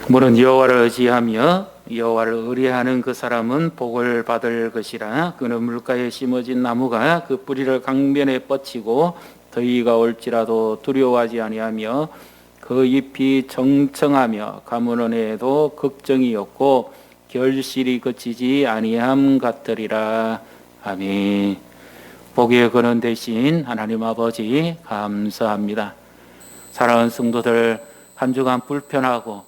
무릇 여호와를 의지하며 여호와를 의뢰하는 그 사람은 복을 받을 것이라. 그는 물가에 심어진 나무가 그 뿌리를 강변에 뻗치고 더위가 올지라도 두려워하지 아니하며 그 잎이 청청하며 가문 은혜에도 걱정이 없고 결실이 그치지 아니함 같으리라. 아멘. 복의 근원 되신 하나님 아버지 감사합니다. 사랑하는 성도들, 한 주간 불편하고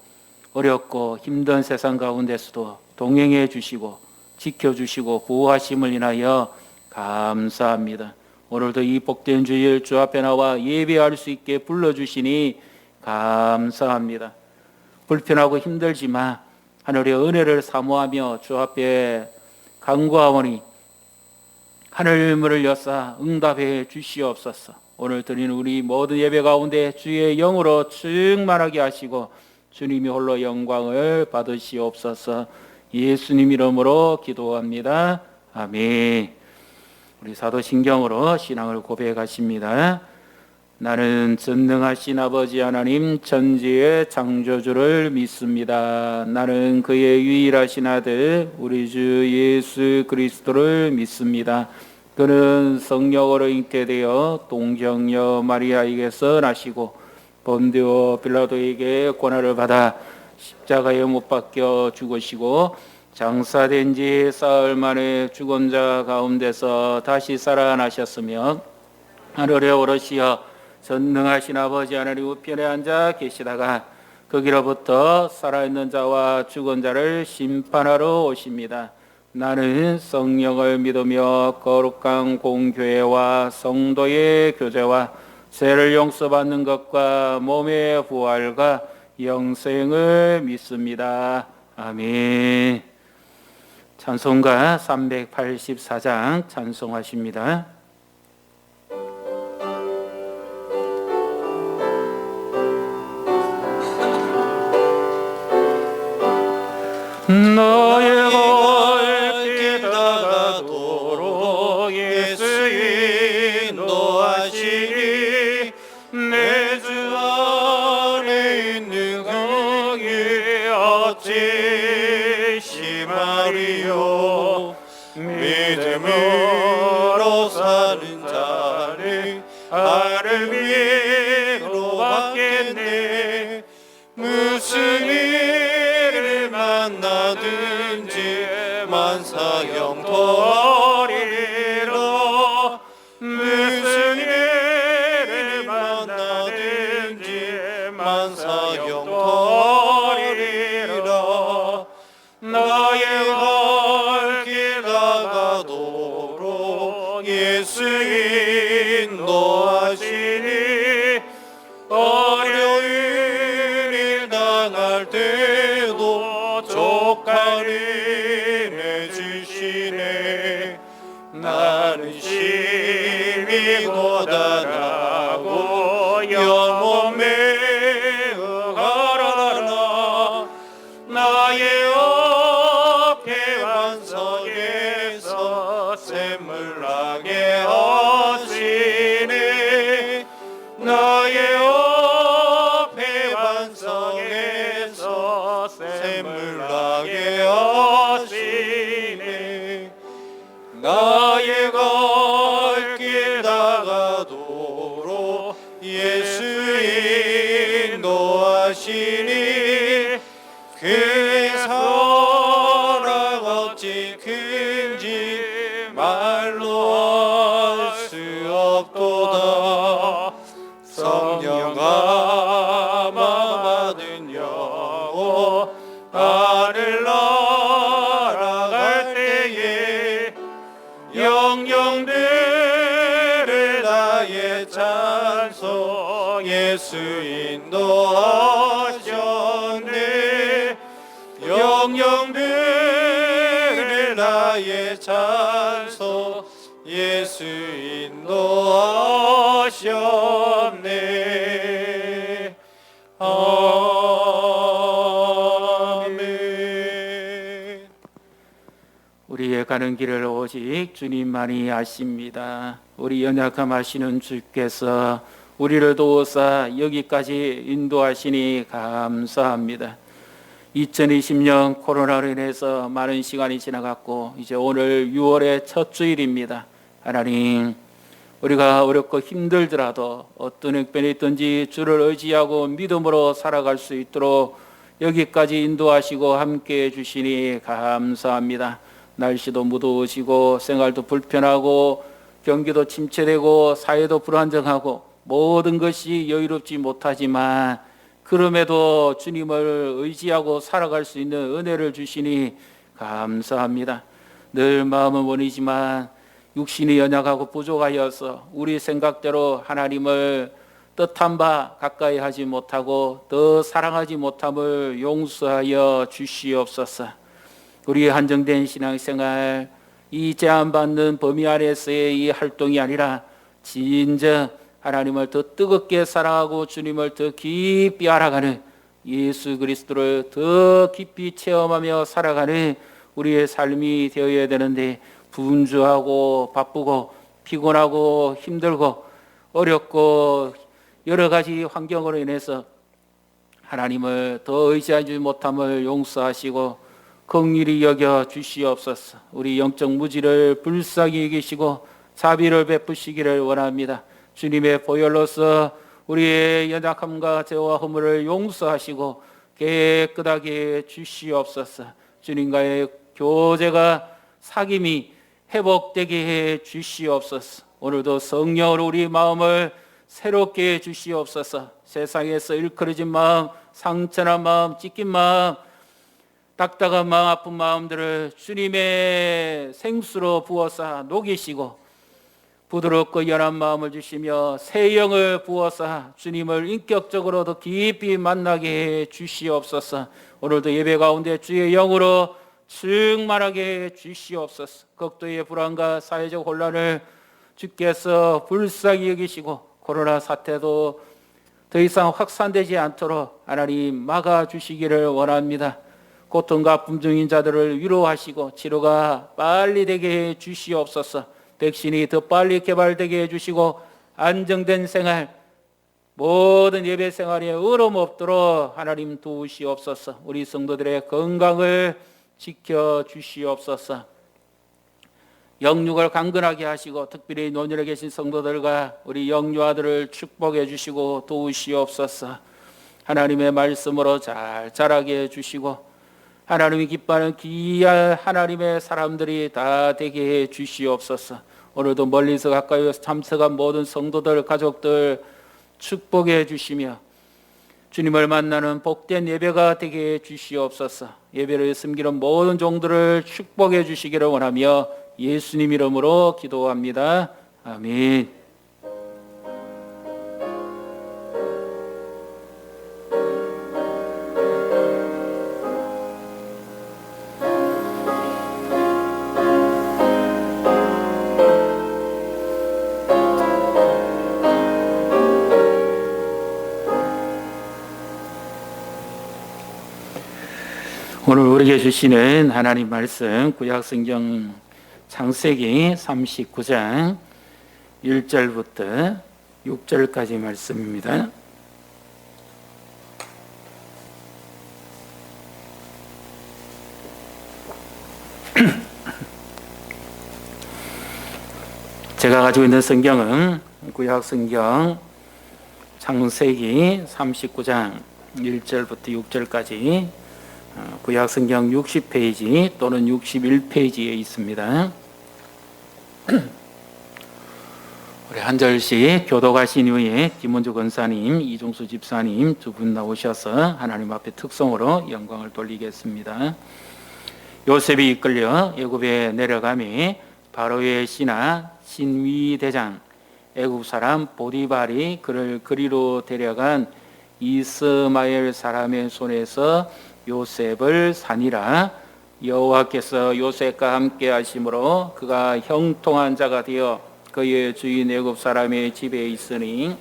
어렵고 힘든 세상 가운데서도 동행해 주시고 지켜주시고 보호하심을 인하여 감사합니다. 오늘도 이 복된 주일 주 앞에 나와 예배할 수 있게 불러주시니 감사합니다. 불편하고 힘들지만 하늘의 은혜를 사모하며 주 앞에 간구하오니 하늘 문을 여사 응답해 주시옵소서. 오늘 드리는 우리 모든 예배 가운데 주의 영으로 충만하게 하시고 주님이 홀로 영광을 받으시옵소서. 예수님 이름으로 기도합니다. 아멘. 우리 사도신경으로 신앙을 고백하십니다. 나는 전능하신 아버지 하나님 천지의 창조주를 믿습니다. 나는 그의 유일하신 아들 우리 주 예수 그리스도를 믿습니다. 그는 성령으로 잉태되어 동정녀 마리아에게서 나시고 본디오 빌라도에게 고난을 받아 십자가에 못 박혀 죽으시고 장사된 지 사흘 만에 죽은 자 가운데서 다시 살아나셨으며 하늘에 오르시어 전능하신 아버지 하나님 우편에 앉아 계시다가 거기로부터 살아있는 자와 죽은 자를 심판하러 오십니다. 나는 성령을 믿으며 거룩한 공교회와 성도의 교제와 죄를 용서받는 것과 몸의 부활과 영생을 믿습니다. 아멘. 찬송가 384장 찬송하십니다. 너의 걸 깨달아도록 예수 인도하시니 내 주 안에 있는 거기 어찌 심하리요. 믿음으로 사는 자를 하늘위로 받겠네. 무슨 일을 만나든지 만사형통하리라. 무슨 일을 만나든지 만사형통하리라. 나의 갈 길 나가도록 예수 인도하시니 어려운 일 당할 때도 족하니 해주시네. 나는 심히 고단하고 영혼 매우 가라라. 나의 어깨 반석에서 샘물 나게 하시네. 나의 어깨 반석에서 샘물 나게 하시네. 나의 갈 길 나가도록 예수 인도하시니 그의 사랑 어찌 큰지 말로 할 수 없도다. 성령 감화 받은 영혼 하늘 날아갈 때에 영령들을 나의 찬송 예수 인도하셨네. 영령들을 나의 찬송 예수 인도하셨네. 아멘. 우리의 가는 길을 오직 주님만이 아십니다. 우리 연약함 아시는 주께서 우리를 도우사 여기까지 인도하시니 감사합니다. 2020년 코로나로 인해서 많은 시간이 지나갔고 이제 오늘 6월의 첫 주일입니다. 하나님, 우리가 어렵고 힘들더라도 어떤 형편이 있든지 주를 의지하고 믿음으로 살아갈 수 있도록 여기까지 인도하시고 함께해 주시니 감사합니다. 날씨도 무더워지고 생활도 불편하고 경기도 침체되고 사회도 불안정하고 모든 것이 여유롭지 못하지만 그럼에도 주님을 의지하고 살아갈 수 있는 은혜를 주시니 감사합니다. 늘 마음은 원이지만 육신이 연약하고 부족하여서 우리 생각대로 하나님을 뜻한 바 가까이 하지 못하고 더 사랑하지 못함을 용서하여 주시옵소서. 우리의 한정된 신앙생활, 이 제한받는 범위 안에서의 이 활동이 아니라 진정 하나님을 더 뜨겁게 사랑하고 주님을 더 깊이 알아가는, 예수 그리스도를 더 깊이 체험하며 살아가는 우리의 삶이 되어야 되는데, 분주하고 바쁘고 피곤하고 힘들고 어렵고 여러 가지 환경으로 인해서 하나님을 더 의지하지 못함을 용서하시고 긍휼히 여겨 주시옵소서. 우리 영적 무지를 불쌍히 여기시고 자비를 베푸시기를 원합니다. 주님의 보혈로서 우리의 연약함과 죄와 허물을 용서하시고 깨끗하게 주시옵소서. 주님과의 교제가 사귐이 회복되게 해 주시옵소서. 오늘도 성령으로 우리 마음을 새롭게 해 주시옵소서. 세상에서 일컬어진 마음, 상처난 마음, 찢긴 마음, 딱딱한 마음, 아픈 마음들을 주님의 생수로 부어서 녹이시고 부드럽고 연한 마음을 주시며 새 영을 부어서 주님을 인격적으로 더 깊이 만나게 해 주시옵소서. 오늘도 예배 가운데 주의 영으로 충만하게 해 주시옵소서. 극도의 불안과 사회적 혼란을 주께서 불쌍히 여기시고 코로나 사태도 더 이상 확산되지 않도록 하나님 막아주시기를 원합니다. 고통과 아픔 중인 자들을 위로하시고 치료가 빨리 되게 해 주시옵소서. 백신이 더 빨리 개발되게 해주시고 안정된 생활, 모든 예배 생활에 어려움 없도록 하나님 도우시옵소서. 우리 성도들의 건강을 지켜주시옵소서. 영육을 강건하게 하시고 특별히 노년에 계신 성도들과 우리 영유아들을 축복해 주시고 도우시옵소서. 하나님의 말씀으로 잘 자라게 해주시고 하나님이 기뻐하는 귀한 하나님의 사람들이 다 되게 해 주시옵소서. 오늘도 멀리서 가까이에서 참석한 모든 성도들, 가족들 축복해 주시며 주님을 만나는 복된 예배가 되게 해 주시옵소서. 예배를 섬기는 모든 종들을 축복해 주시기를 원하며 예수님 이름으로 기도합니다. 아멘. 오늘 우리에게 주시는 하나님 말씀 구약성경 창세기 39장 1절부터 6절까지 말씀입니다. 제가 가지고 있는 성경은 구약성경 창세기 39장 1절부터 6절까지 구약성경 60페이지 또는 61페이지에 있습니다. 우리 한 절씩 교독하신 이후에 김원주 권사님, 이종수 집사님 두 분 나오셔서 하나님 앞에 특송으로 영광을 돌리겠습니다. 요셉이 이끌려 애굽에 내려가매 바로의 신하 신위대장 애굽 사람 보디발이 그를 그리로 데려간 이스마엘 사람의 손에서 요셉을 사니라. 여호와께서 요셉과 함께 하심으로 그가 형통한 자가 되어 그의 주인 애굽 사람의 집에 있으니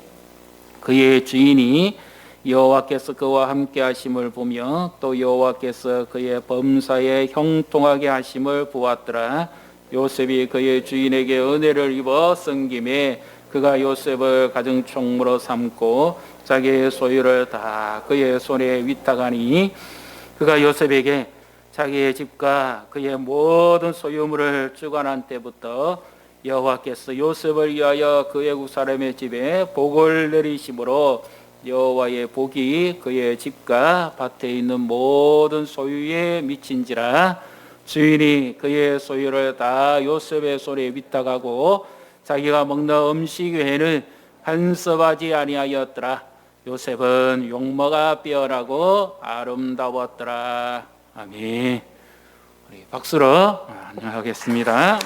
그의 주인이 여호와께서 그와 함께 하심을 보며 또 여호와께서 그의 범사에 형통하게 하심을 보았더라. 요셉이 그의 주인에게 은혜를 입어 섬김에 그가 요셉을 가정 총무로 삼고 자기의 소유를 다 그의 손에 위탁하니 그가 요셉에게 자기의 집과 그의 모든 소유물을 주관한 때부터 여호와께서 요셉을 위하여 그 애국 사람의 집에 복을 내리심으로 여호와의 복이 그의 집과 밭에 있는 모든 소유에 미친지라. 주인이 그의 소유를 다 요셉의 손에 위탁하고 자기가 먹는 음식 외에는 한섭하지 아니하였더라. 요셉은 용모가 뛰어나고 아름다웠더라. 아멘. 우리 박수로 안녕하겠습니다.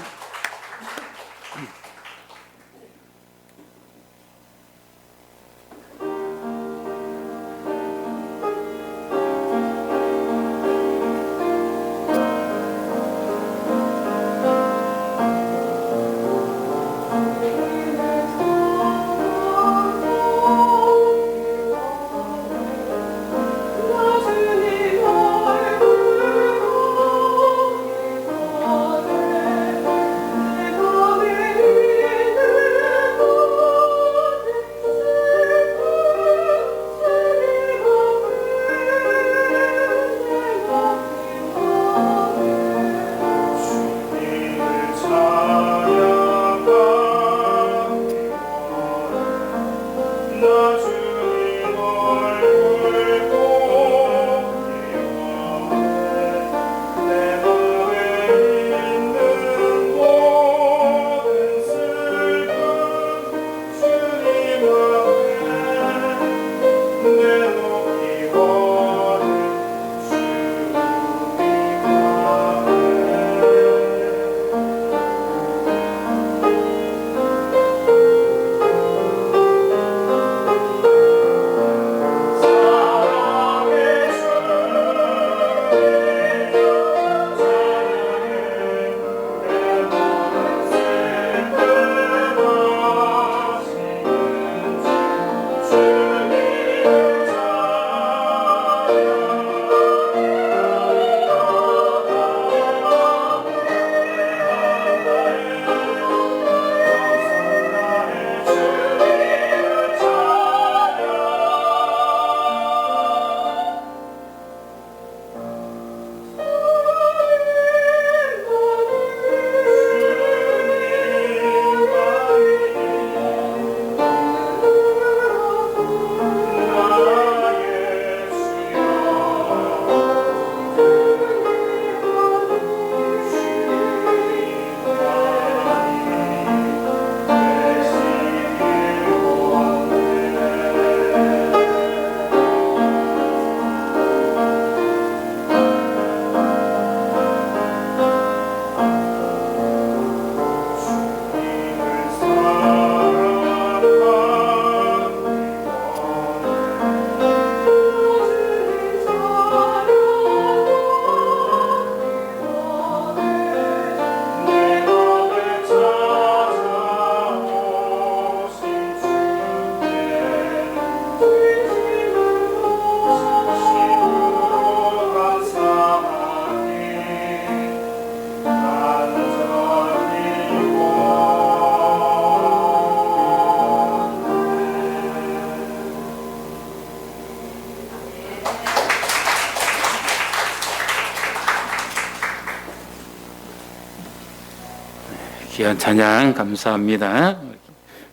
귀한 찬양 감사합니다.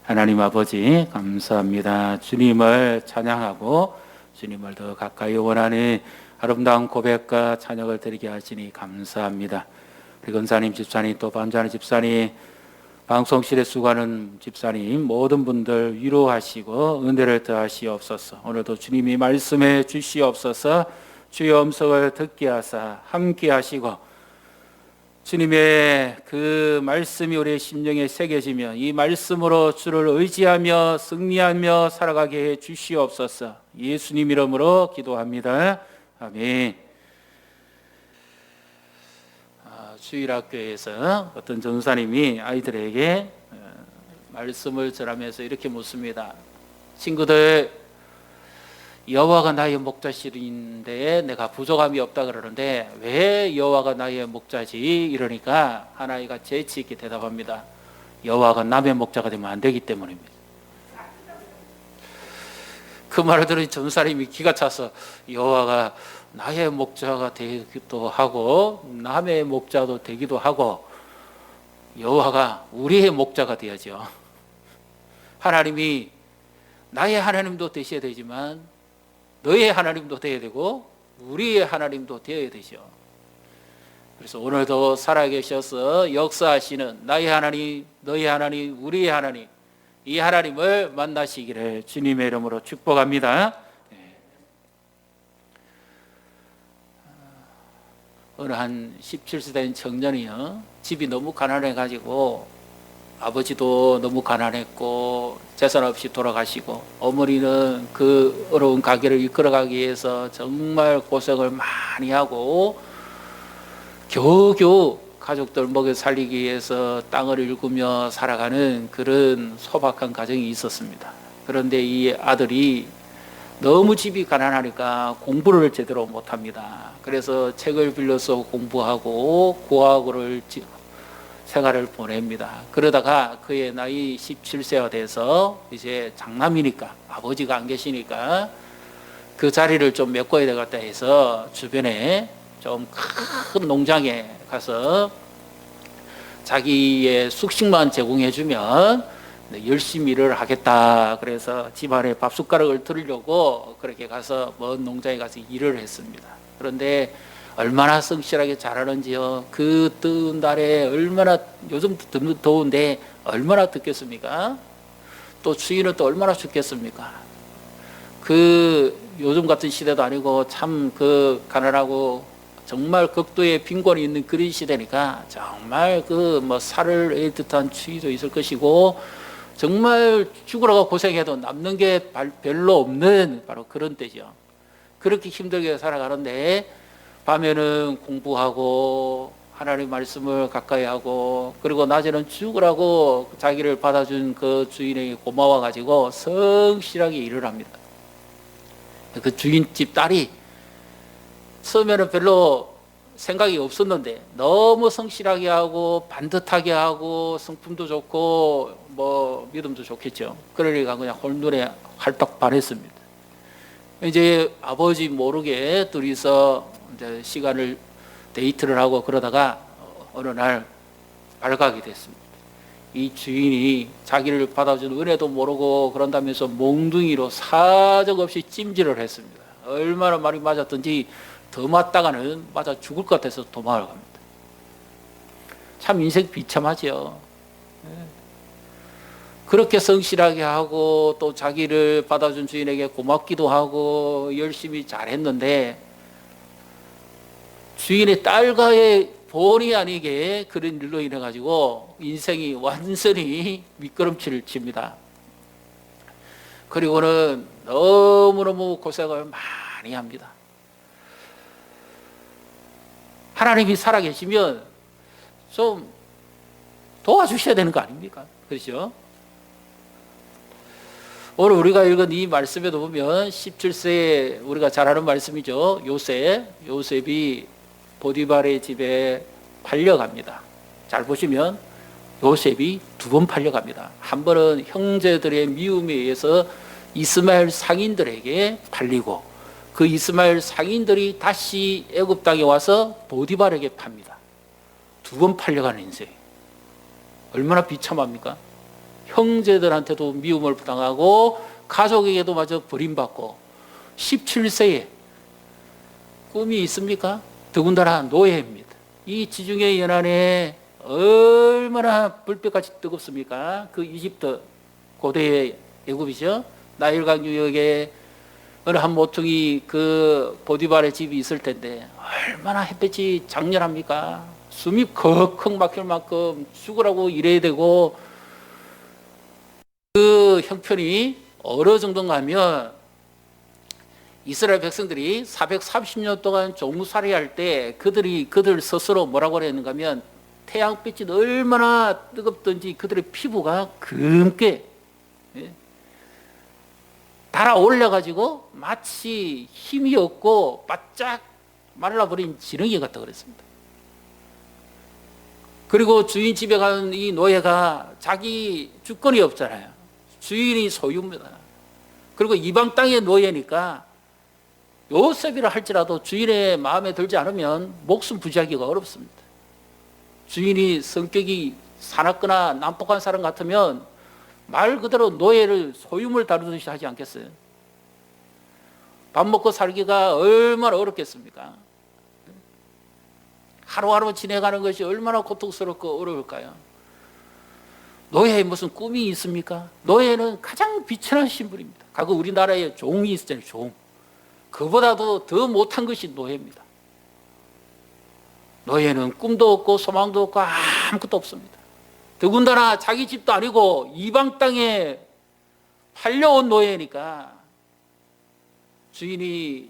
하나님 아버지 감사합니다. 주님을 찬양하고 주님을 더 가까이 원하는 아름다운 고백과 찬양을 드리게 하시니 감사합니다. 우리 권사님, 집사님, 또 반주하는 집사님, 방송실에 수고하는 집사님 모든 분들 위로하시고 은혜를 더하시옵소서. 오늘도 주님이 말씀해 주시옵소서. 주의 음성을 듣게 하사 함께 하시고 주님의 그 말씀이 우리의 심령에 새겨지며 이 말씀으로 주를 의지하며 승리하며 살아가게 해 주시옵소서. 예수님 이름으로 기도합니다. 아멘. 주일학교에서 어떤 전사님이 아이들에게 말씀을 전하면서 이렇게 묻습니다. 친구들, 여호와가 나의 목자신인데 내가 부족함이 없다 그러는데 왜 여호와가 나의 목자지? 이러니까 한 아이가 재치 있게 대답합니다. 여호와가 남의 목자가 되면 안 되기 때문입니다. 그 말을 들은 전사님이 기가 차서 여호와가 나의 목자가 되기도 하고 남의 목자도 되기도 하고 여호와가 우리의 목자가 되어야죠. 하나님이 나의 하나님도 되셔야 되지만 너의 하나님도 되어야 되고 우리의 하나님도 되어야 되죠. 그래서 오늘도 살아계셔서 역사하시는 나의 하나님, 너의 하나님, 우리의 하나님, 이 하나님을 만나시기를 주님의 이름으로 축복합니다. 어느 한 17세 된 청년이요, 집이 너무 가난해가지고 아버지도 너무 가난했고 재산 없이 돌아가시고 어머니는 그 어려운 가게를 이끌어가기 위해서 정말 고생을 많이 하고 겨우겨우 가족들 먹여 살리기 위해서 땅을 일구며 살아가는 그런 소박한 가정이 있었습니다. 그런데 이 아들이 너무 집이 가난하니까 공부를 제대로 못합니다. 그래서 책을 빌려서 공부하고 고학으로 생활을 보냅니다. 그러다가 그의 나이 17세가 돼서 이제 장남이니까 아버지가 안 계시니까 그 자리를 좀 메꿔야 되겠다 해서 주변에 좀 큰 농장에 가서 자기의 숙식만 제공해주면 열심히 일을 하겠다. 그래서 집안에 밥숟가락을 들으려고 그렇게 가서 먼 농장에 가서 일을 했습니다. 그런데 얼마나 성실하게 잘하는지요. 그 뜨거운 날에 얼마나, 요즘 더운데 얼마나 덥겠습니까? 또 추위는 또 얼마나 춥겠습니까? 그 요즘 같은 시대도 아니고 참 그 가난하고 정말 극도의 빈곤이 있는 그런 시대니까 정말 그 뭐 살을 애 듯한 추위도 있을 것이고 정말 죽으라고 고생해도 남는 게 별로 없는 바로 그런 때죠. 그렇게 힘들게 살아가는데 밤에는 공부하고 하나님 말씀을 가까이 하고 그리고 낮에는 죽으라고 자기를 받아준 그 주인에게 고마워 가지고 성실하게 일을 합니다. 그 주인집 딸이 처음에는 별로 생각이 없었는데 너무 성실하게 하고 반듯하게 하고 성품도 좋고 뭐 믿음도 좋겠죠. 그러니까 그냥 홀눈에 활떡 반했습니다. 이제 아버지 모르게 둘이서 이제 시간을 데이트를 하고 그러다가 어느 날 발각이 됐습니다. 이 주인이 자기를 받아준 은혜도 모르고 그런다면서 몽둥이로 사정없이 찜질을 했습니다. 얼마나 많이 맞았던지 더 맞다가는 맞아 죽을 것 같아서 도망을 갑니다. 참 인생 비참하죠. 그렇게 성실하게 하고 또 자기를 받아준 주인에게 고맙기도 하고 열심히 잘했는데 주인의 딸과의 본의 아니게 그런 일로 인해 가지고 인생이 완전히 미끄럼치를 칩니다. 그리고는 너무너무 고생을 많이 합니다. 하나님이 살아계시면 좀 도와주셔야 되는 거 아닙니까? 그렇죠? 오늘 우리가 읽은 이 말씀에도 보면 17세에 우리가 잘 아는 말씀이죠. 요셉이 보디발의 집에 팔려갑니다. 잘 보시면 요셉이 두 번 팔려갑니다. 한 번은 형제들의 미움에 의해서 이스마엘 상인들에게 팔리고 그 이스마엘 상인들이 다시 애굽 땅에 와서 보디발에게 팝니다. 두 번 팔려가는 인생. 얼마나 비참합니까? 형제들한테도 미움을 당하고 가족에게도 마저 버림받고 17세에 꿈이 있습니까? 더군다나 노예입니다. 이 지중해 연안에 얼마나 불빛같이 뜨겁습니까? 그 이집트 고대의 애굽이죠. 나일강 유역에 어느 한 모퉁이 그 보디발의 집이 있을 텐데 얼마나 햇볕이 장렬합니까? 숨이 컥컥 막힐 만큼 죽으라고 일해야 되고 그 형편이 어느 정도인가 하면 이스라엘 백성들이 430년 동안 종살이 할 때 그들 스스로 뭐라고 그랬는가 하면 태양빛이 얼마나 뜨겁든지 그들의 피부가 검게 달아올려가지고 마치 힘이 없고 바짝 말라버린 지렁이 같다 그랬습니다. 그리고 주인 집에 가는 이 노예가 자기 주권이 없잖아요. 주인이 소유입니다. 그리고 이방 땅의 노예니까 요셉이라 할지라도 주인의 마음에 들지 않으면 목숨 부지하기가 어렵습니다. 주인이 성격이 사납거나 난폭한 사람 같으면 말 그대로 노예를 소유물 다루듯이 하지 않겠어요? 밥 먹고 살기가 얼마나 어렵겠습니까? 하루하루 지내가는 것이 얼마나 고통스럽고 어려울까요? 노예에 무슨 꿈이 있습니까? 노예는 가장 비천한 신분입니다. 과거 우리나라에 종이 있었잖아요. 종. 그보다도 더 못한 것이 노예입니다. 노예는 꿈도 없고 소망도 없고 아무것도 없습니다. 더군다나 자기 집도 아니고 이방 땅에 팔려온 노예니까 주인이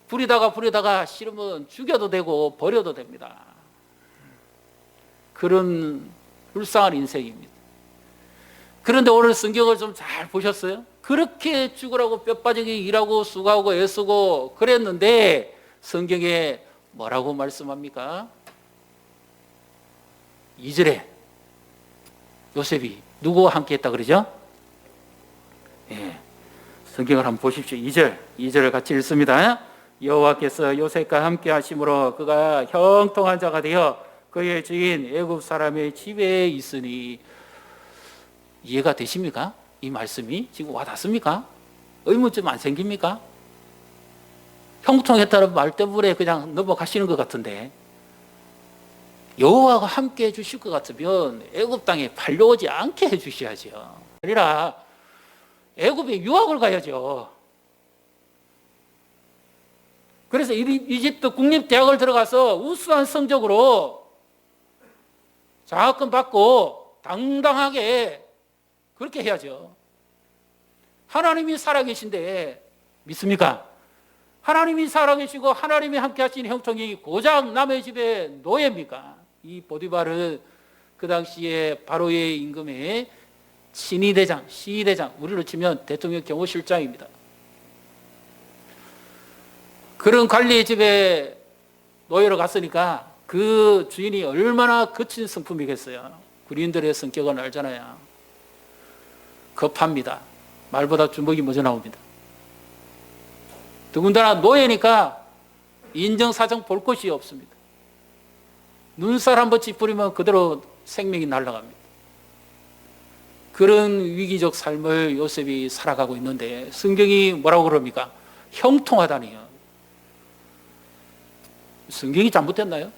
부리다가 싫으면 죽여도 되고 버려도 됩니다. 그런 불쌍한 인생입니다. 그런데 오늘 성경을 좀 잘 보셨어요? 그렇게 죽으라고 뼈 빠지게 일하고 수고하고 애쓰고 그랬는데 성경에 뭐라고 말씀합니까? 2절에 요셉이 누구와 함께 했다 그러죠? 예. 성경을 한번 보십시오. 2절을 같이 읽습니다. 여호와께서 요셉과 함께 하심으로 그가 형통한 자가 되어 그의 주인 애굽 사람의 집에 있으니. 이해가 되십니까? 이 말씀이 지금 와닿습니까? 의문점 안 생깁니까? 형통했다는 말 때문에 그냥 넘어가시는 것 같은데, 여호와가 함께 해주실 것 같으면 애굽 땅에 팔려오지 않게 해주셔야죠. 아니라 애굽에 유학을 가야죠. 그래서 이집트 국립대학을 들어가서 우수한 성적으로 장학금 받고 당당하게 그렇게 해야죠. 하나님이 살아계신데 믿습니까? 하나님이 살아계시고 하나님이 함께 하신 형통이 고작 남의 집의 노예입니까? 이 보디발은 그 당시에 바로의 임금의 친위대장, 시위대장, 우리로 치면 대통령 경호실장입니다. 그런 관리의 집에 노예로 갔으니까 그 주인이 얼마나 거친 성품이겠어요. 군인들의 성격은 알잖아요. 급합니다. 말보다 주먹이 먼저 나옵니다. 더군다나 노예니까 인정사정 볼 것이 없습니다. 눈살 한번 찌푸리면 그대로 생명이 날아갑니다. 그런 위기적 삶을 요셉이 살아가고 있는데 성경이 뭐라고 그럽니까? 형통하다니요. 성경이 잘못됐나요?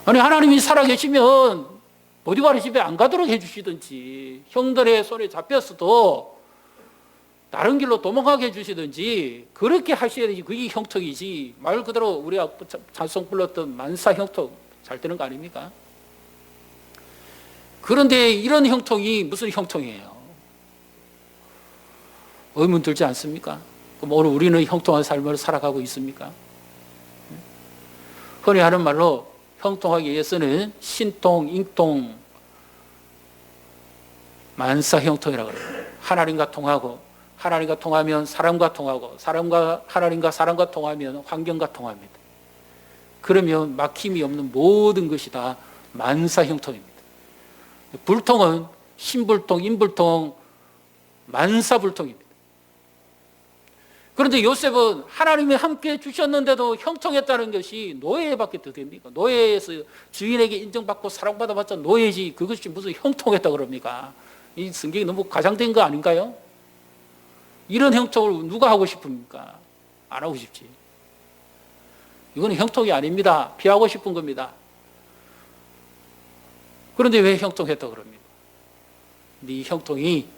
아니, 하나님이 살아계시면 보디발의 집에 안 가도록 해주시든지, 형들의 손에 잡혔어도 다른 길로 도망가게 해주시든지 그렇게 하셔야 되지. 그게 형통이지. 말 그대로 우리가 찬송 불렀던 만사 형통 잘 되는 거 아닙니까? 그런데 이런 형통이 무슨 형통이에요? 의문 들지 않습니까? 그럼 오늘 우리는 형통한 삶을 살아가고 있습니까? 흔히 하는 말로 형통하기 위해서는 신통, 인통, 만사 형통이라고 그래요. 하나님과 통하고, 하나님과 통하면 사람과 통하고, 하나님과 사람과 통하면 환경과 통합니다. 그러면 막힘이 없는 모든 것이 다 만사 형통입니다. 불통은 신불통, 인불통, 만사불통입니다. 그런데 요셉은 하나님이 함께 주셨는데도 형통했다는 것이 노예밖에 더 됩니까? 노예에서 주인에게 인정받고 사랑받아봤자 노예지, 그것이 무슨 형통했다 그럽니까? 이 성경이 너무 과장된 거 아닌가요? 이런 형통을 누가 하고 싶습니까? 안 하고 싶지. 이거는 형통이 아닙니다. 피하고 싶은 겁니다. 그런데 왜 형통했다 그럽니까? 이 형통이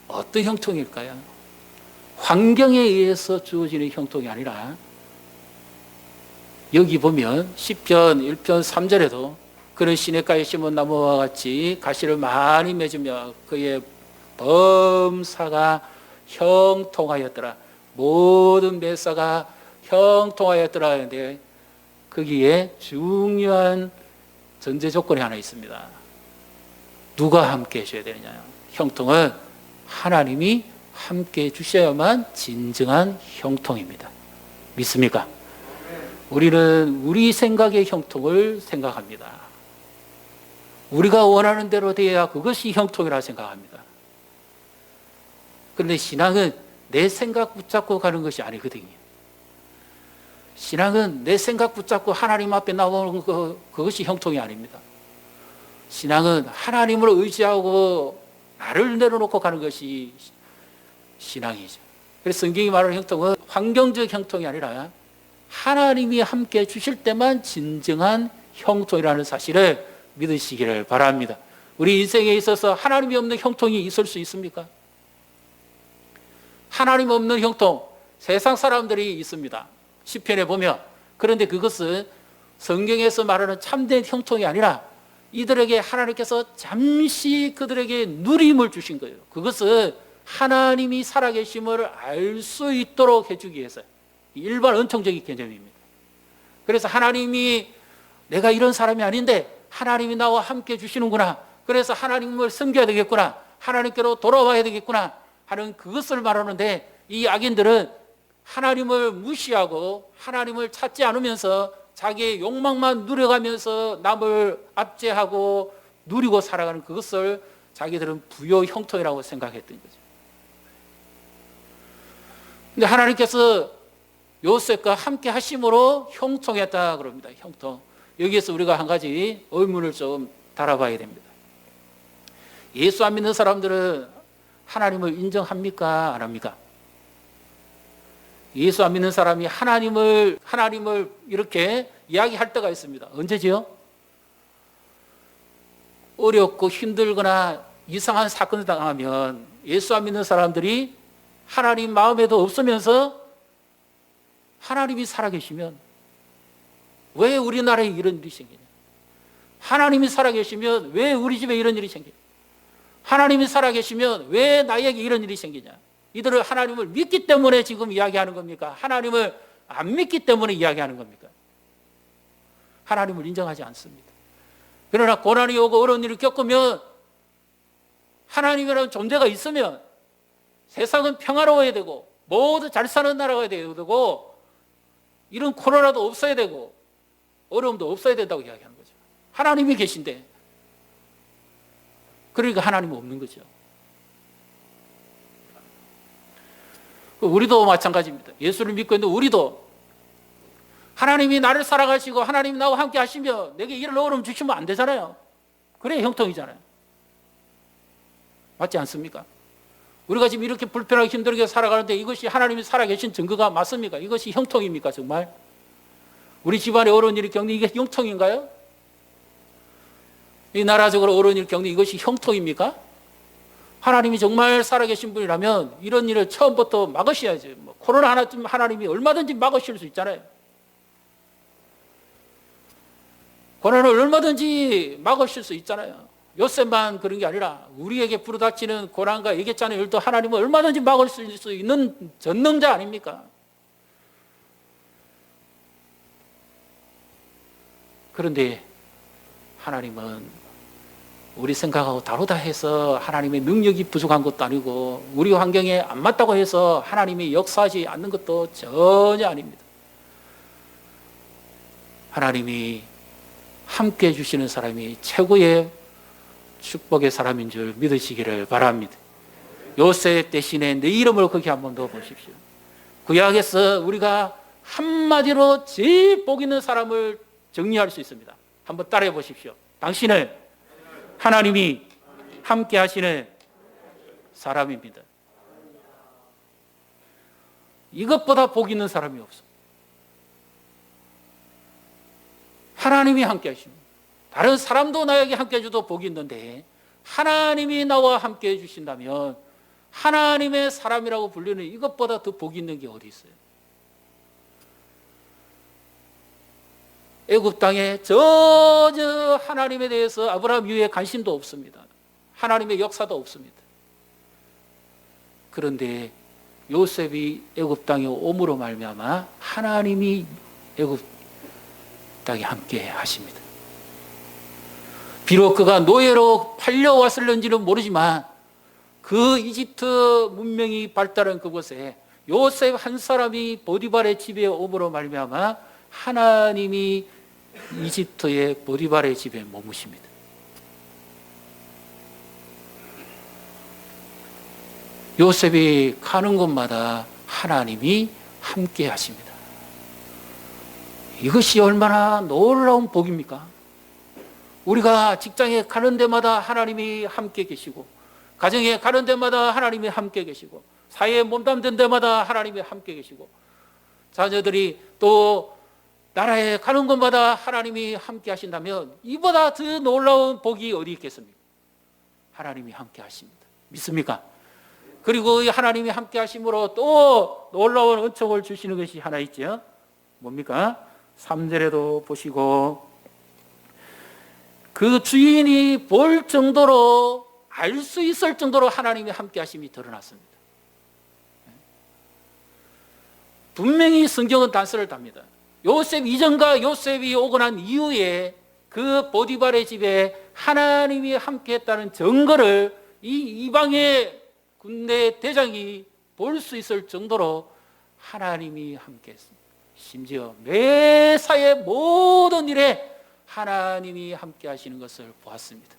어떤 형통일까요? 환경에 의해서 주어지는 형통이 아니라, 여기 보면 시편 1편 3절에도 그는 시냇가에 심은 나무와 같이 가시를 많이 맺으며 그의 범사가 형통하였더라. 모든 매사가 형통하였더라 하는데, 거기에 중요한 전제 조건이 하나 있습니다. 누가 함께 해줘야 되느냐? 형통은 하나님이 함께 주셔야만 진정한 형통입니다. 믿습니까? 우리는 우리 생각의 형통을 생각합니다. 우리가 원하는 대로 돼야 그것이 형통이라 생각합니다. 그런데 신앙은 내 생각 붙잡고 가는 것이 아니거든요. 신앙은 내 생각 붙잡고 하나님 앞에 나오는 그것이 형통이 아닙니다. 신앙은 하나님을 의지하고 나를 내려놓고 가는 것이 신앙이죠. 그래서 성경이 말하는 형통은 환경적 형통이 아니라 하나님이 함께 주실 때만 진정한 형통이라는 사실을 믿으시기를 바랍니다. 우리 인생에 있어서 하나님이 없는 형통이 있을 수 있습니까? 하나님 없는 형통, 세상 사람들이 있습니다. 시편에 보면. 그런데 그것은 성경에서 말하는 참된 형통이 아니라 이들에게 하나님께서 잠시 그들에게 누림을 주신 거예요. 그것은 하나님이 살아계심을 알 수 있도록 해주기 위해서 일반 은총적인 개념입니다. 그래서 하나님이 내가 이런 사람이 아닌데 하나님이 나와 함께 주시는구나. 그래서 하나님을 섬겨야 되겠구나. 하나님께로 돌아와야 되겠구나 하는 그것을 말하는데, 이 악인들은 하나님을 무시하고 하나님을 찾지 않으면서 자기의 욕망만 누려가면서 남을 압제하고 누리고 살아가는 그것을 자기들은 부요 형통이라고 생각했던 거죠. 근데 하나님께서 요셉과 함께 하심으로 형통했다 그럽니다. 형통. 여기에서 우리가 한 가지 의문을 좀 달아봐야 됩니다. 예수 안 믿는 사람들은 하나님을 인정합니까? 안 합니까? 예수 안 믿는 사람이 하나님을 이렇게 이야기할 때가 있습니다. 언제지요? 어렵고 힘들거나 이상한 사건을 당하면 예수 안 믿는 사람들이 하나님 마음에도 없으면서 하나님이 살아계시면 왜 우리나라에 이런 일이 생기냐? 하나님이 살아계시면 왜 우리 집에 이런 일이 생기냐? 하나님이 살아계시면 왜 나에게 이런 일이 생기냐? 이들을 하나님을 믿기 때문에 지금 이야기하는 겁니까? 하나님을 안 믿기 때문에 이야기하는 겁니까? 하나님을 인정하지 않습니다. 그러나 고난이 오고 어려운 일을 겪으면 하나님이라는 존재가 있으면 세상은 평화로워야 되고 모두 잘 사는 나라가 돼야 되고 이런 코로나도 없어야 되고 어려움도 없어야 된다고 이야기하는 거죠. 하나님이 계신데, 그러니까 하나님은 없는 거죠. 우리도 마찬가지입니다. 예수를 믿고 있는데 우리도 하나님이 나를 살아가시고 하나님이 나와 함께 하시면 내게 이런 어려움 주시면 안 되잖아요. 그래 형통이잖아요. 맞지 않습니까? 우리가 지금 이렇게 불편하게 힘들게 살아가는데 이것이 하나님이 살아계신 증거가 맞습니까? 이것이 형통입니까 정말? 우리 집안에 어려운 일이 겪는 이게 형통인가요? 이 나라적으로 어려운 일을 겪는 이것이 형통입니까? 하나님이 정말 살아계신 분이라면 이런 일을 처음부터 막으셔야죠. 코로나 하나쯤 하나님이 얼마든지 막으실 수 있잖아요. 고난을 얼마든지 막으실 수 있잖아요. 요셉만 그런 게 아니라 우리에게 부르닥치는 고난과 예기찬의 일도 하나님은 얼마든지 막을 수 있는 전능자 아닙니까? 그런데 하나님은 우리 생각하고 다르다 해서 하나님의 능력이 부족한 것도 아니고 우리 환경에 안 맞다고 해서 하나님이 역사하지 않는 것도 전혀 아닙니다. 하나님이 함께 해주시는 사람이 최고의 축복의 사람인 줄 믿으시기를 바랍니다. 요셉 대신에 내 이름을 거기 한번 넣어보십시오. 구약에서 우리가 한마디로 제일 복 있는 사람을 정리할 수 있습니다. 한번 따라해 보십시오. 당신은 하나님이 함께 하시는 사람입니다. 이것보다 복 있는 사람이 없어. 하나님이 함께 하십니다. 다른 사람도 나에게 함께 해줘도 복이 있는데 하나님이 나와 함께 해주신다면 하나님의 사람이라고 불리는 이것보다 더 복이 있는 게 어디 있어요? 애굽 땅에 전혀 하나님에 대해서 아브라함 이후에 관심도 없습니다. 하나님의 역사도 없습니다. 그런데 요셉이 애굽 땅에 옴으로 말미암아 하나님이 애굽 땅에 함께 하십니다. 비록 그가 노예로 팔려왔을는지는 모르지만 그 이집트 문명이 발달한 그곳에 요셉 한 사람이 보디발의 집에 옴으로 말미암아 하나님이 이집트의 보디발의 집에 머무십니다. 요셉이 가는 곳마다 하나님이 함께 하십니다. 이것이 얼마나 놀라운 복입니까? 우리가 직장에 가는 데마다 하나님이 함께 계시고, 가정에 가는 데마다 하나님이 함께 계시고, 사회에 몸담는 데마다 하나님이 함께 계시고, 자녀들이 또 나라에 가는 곳마다 하나님이 함께 하신다면 이보다 더 놀라운 복이 어디 있겠습니까? 하나님이 함께 하십니다. 믿습니까? 그리고 이 하나님이 함께 하심으로 또 놀라운 은총을 주시는 것이 하나 있죠. 뭡니까? 3절에도 보시고, 그 주인이 볼 정도로, 알 수 있을 정도로 하나님이 함께 하심이 드러났습니다. 분명히 성경은 단서를 답니다. 요셉 이전과 요셉이 오고 난 이후에 그 보디발의 집에 하나님이 함께 했다는 증거를 이 이방의 군대 대장이 볼 수 있을 정도로 하나님이 함께 했습니다. 심지어 매사의 모든 일에 하나님이 함께 하시는 것을 보았습니다.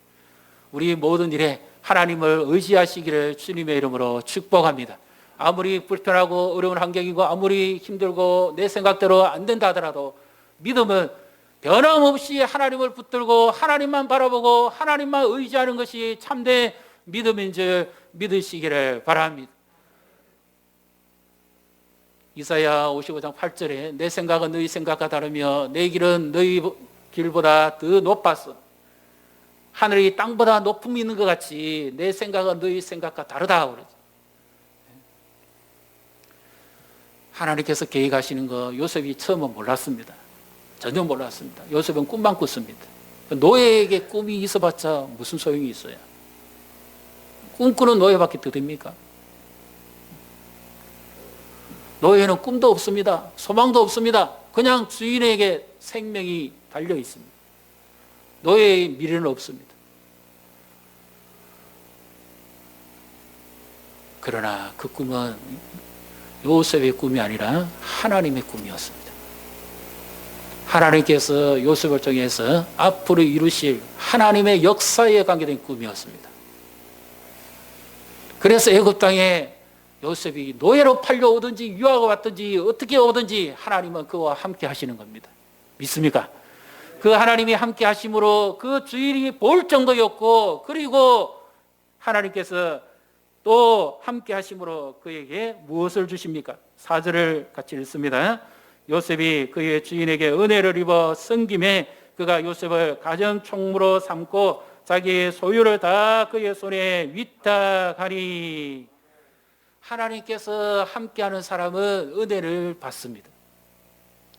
우리 모든 일에 하나님을 의지하시기를 주님의 이름으로 축복합니다. 아무리 불편하고 어려운 환경이고 아무리 힘들고 내 생각대로 안 된다 하더라도 믿음은 변함없이 하나님을 붙들고 하나님만 바라보고 하나님만 의지하는 것이 참된 믿음인 줄 믿으시기를 바랍니다. 이사야 55장 8절에 내 생각은 너희 생각과 다르며 내 길은 너희 길보다 더 높았어. 하늘이 땅보다 높음이 있는 것 같이 내 생각은 너희 생각과 다르다 그러죠. 하나님께서 계획하시는 거 요셉이 처음은 몰랐습니다. 전혀 몰랐습니다. 요셉은 꿈만 꿨습니다. 노예에게 꿈이 있어봤자 무슨 소용이 있어요? 꿈꾸는 노예밖에 더 됩니까? 노예는 꿈도 없습니다. 소망도 없습니다. 그냥 주인에게 생명이 달려 있습니다. 노예의 미래는 없습니다. 그러나 그 꿈은 요셉의 꿈이 아니라 하나님의 꿈이었습니다. 하나님께서 요셉을 통해서 앞으로 이루실 하나님의 역사에 관계된 꿈이었습니다. 그래서 애굽 땅에 요셉이 노예로 팔려오든지 유학을 왔든지 어떻게 오든지 하나님은 그와 함께 하시는 겁니다. 믿습니까? 그 하나님이 함께 하심으로 그 주인이 볼 정도였고, 그리고 하나님께서 또 함께 하심으로 그에게 무엇을 주십니까? 4절을 같이 읽습니다. 요셉이 그의 주인에게 은혜를 입어 섬김에 그가 요셉을 가정총무로 삼고 자기의 소유를 다 그의 손에 위탁하니. 하나님께서 함께하는 사람은 은혜를 받습니다.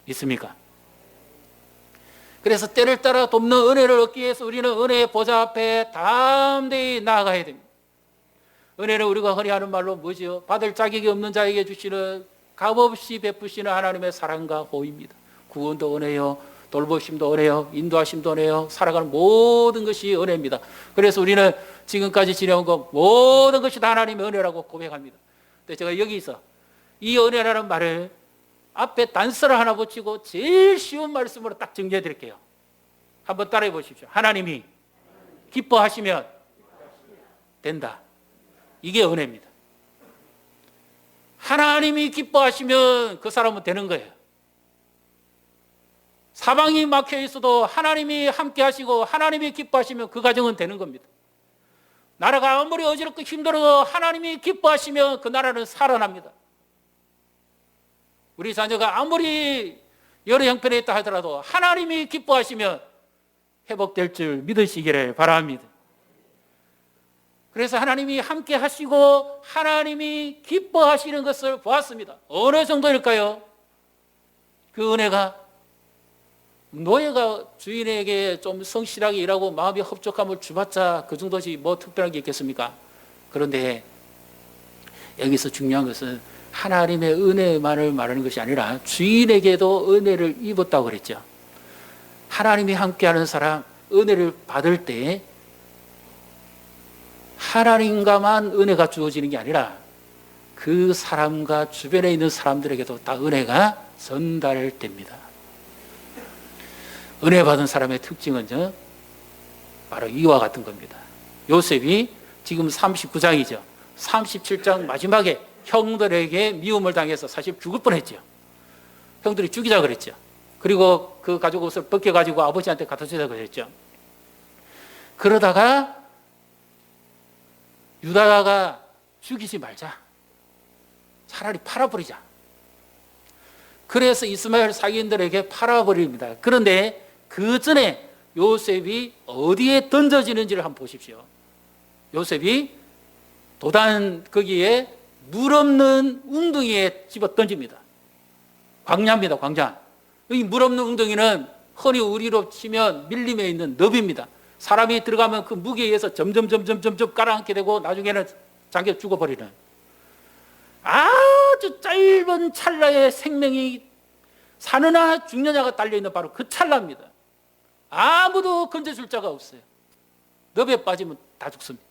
있습니까? 그래서 때를 따라 돕는 은혜를 얻기 위해서 우리는 은혜의 보좌 앞에 담대히 나아가야 됩니다. 은혜는 우리가 흔히 하는 말로 뭐죠? 받을 자격이 없는 자에게 주시는 값없이 베푸시는 하나님의 사랑과 호의입니다. 구원도 은혜요, 돌보심도 은혜요, 인도하심도 은혜요, 살아가는 모든 것이 은혜입니다. 그래서 우리는 지금까지 지내온 것 모든 것이 다 하나님의 은혜라고 고백합니다. 근데 제가 여기서 이 은혜라는 말을 앞에 단서를 하나 붙이고 제일 쉬운 말씀으로 딱 정리해 드릴게요. 한번 따라해 보십시오. 하나님이 기뻐하시면 된다. 이게 은혜입니다. 하나님이 기뻐하시면 그 사람은 되는 거예요. 사방이 막혀 있어도 하나님이 함께 하시고 하나님이 기뻐하시면 그 가정은 되는 겁니다. 나라가 아무리 어지럽고 힘들어도 하나님이 기뻐하시면 그 나라는 살아납니다. 우리 자녀가 아무리 여러 형편에 있다 하더라도 하나님이 기뻐하시면 회복될 줄 믿으시기를 바랍니다. 그래서 하나님이 함께 하시고 하나님이 기뻐하시는 것을 보았습니다. 어느 정도일까요? 그 은혜가 노예가 주인에게 좀 성실하게 일하고 마음의 흡족함을 주봤자 그 정도지 뭐 특별한 게 있겠습니까? 그런데 여기서 중요한 것은 하나님의 은혜만을 말하는 것이 아니라 주인에게도 은혜를 입었다고 그랬죠. 하나님이 함께하는 사람, 은혜를 받을 때 하나님과만 은혜가 주어지는 게 아니라 그 사람과 주변에 있는 사람들에게도 다 은혜가 전달됩니다. 은혜 받은 사람의 특징은요, 바로 이와 같은 겁니다. 요셉이 지금 39장이죠. 37장 마지막에 형들에게 미움을 당해서 사실 죽을 뻔했죠. 형들이 죽이자 그랬죠. 그리고 그 가죽 옷을 벗겨가지고 아버지한테 갖다 주자 그랬죠. 그러다가 유다가 죽이지 말자. 차라리 팔아버리자. 그래서 이스마엘 상인들에게 팔아버립니다. 그런데 그 전에 요셉이 어디에 던져지는지를 한번 보십시오. 요셉이 도단 거기에 물 없는 웅덩이에 집어 던집니다. 광야입니다. 광야. 이 물 없는 웅덩이는 흔히 우리로 치면 밀림에 있는 늪입니다. 사람이 들어가면 그 무게에 의해서 점점 깔아앉게 되고 나중에는 잠겨 죽어버리는 아주 짧은 찰나의 생명이 사느냐 죽느냐가 달려있는 바로 그 찰나입니다. 아무도 건져줄 자가 없어요. 늪에 빠지면 다 죽습니다.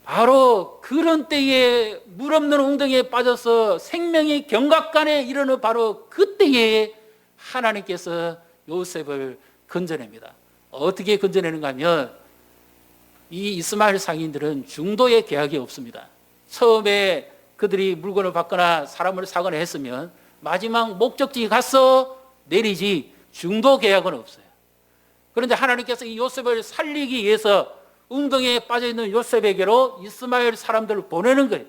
바로 그런 때에 물 없는 웅덩이에 빠져서 생명이 경각간에 이르는 바로 그때에 하나님께서 요셉을 건져냅니다. 어떻게 건져내는가 하면 이 이스마엘 상인들은 중도의 계약이 없습니다. 처음에 그들이 물건을 받거나 사람을 사거나 했으면 마지막 목적지 가서 내리지 중도 계약은 없어요. 그런데 하나님께서 이 요셉을 살리기 위해서 웅덩이에 빠져있는 요셉에게로 이스마엘 사람들을 보내는 거예요.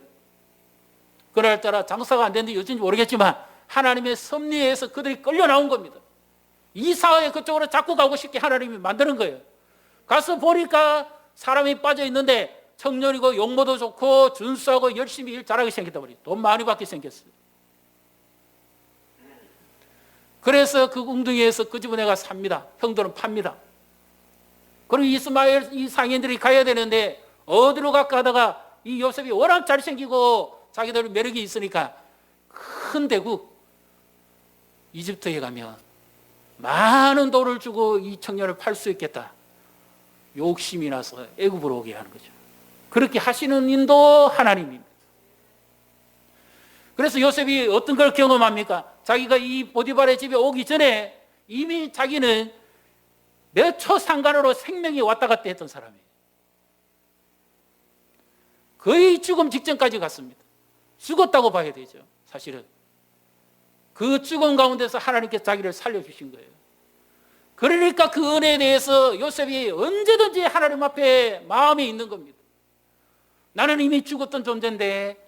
그날따라 장사가 안 되는데 어쩐지 모르겠지만 하나님의 섭리에 의해서 그들이 끌려 나온 겁니다. 이사회 그쪽으로 자꾸 가고 싶게 하나님이 만드는 거예요. 가서 보니까 사람이 빠져있는데 청년이고 용모도 좋고 준수하고 열심히 일 잘하게 생겼다 말이에요. 돈 많이 받게 생겼어요. 그래서 그 웅덩이에서 그 집은 애가 삽니다. 형들은 팝니다. 그리고 이스마엘 이 상인들이 가야 되는데 어디로 갈까 하다가 이 요셉이 워낙 잘생기고 자기들 매력이 있으니까 큰 대국 이집트에 가면 많은 돈을 주고 이 청년을 팔 수 있겠다. 욕심이 나서 애굽으로 오게 하는 거죠. 그렇게 하시는 인도 하나님입니다. 그래서 요셉이 어떤 걸 경험합니까? 자기가 이 보디발의 집에 오기 전에 이미 자기는 몇 초 상관으로 생명이 왔다 갔다 했던 사람이에요. 거의 죽음 직전까지 갔습니다. 죽었다고 봐야 되죠. 사실은 그 죽음 가운데서 하나님께서 자기를 살려주신 거예요. 그러니까 그 은혜에 대해서 요셉이 언제든지 하나님 앞에 마음이 있는 겁니다. 나는 이미 죽었던 존재인데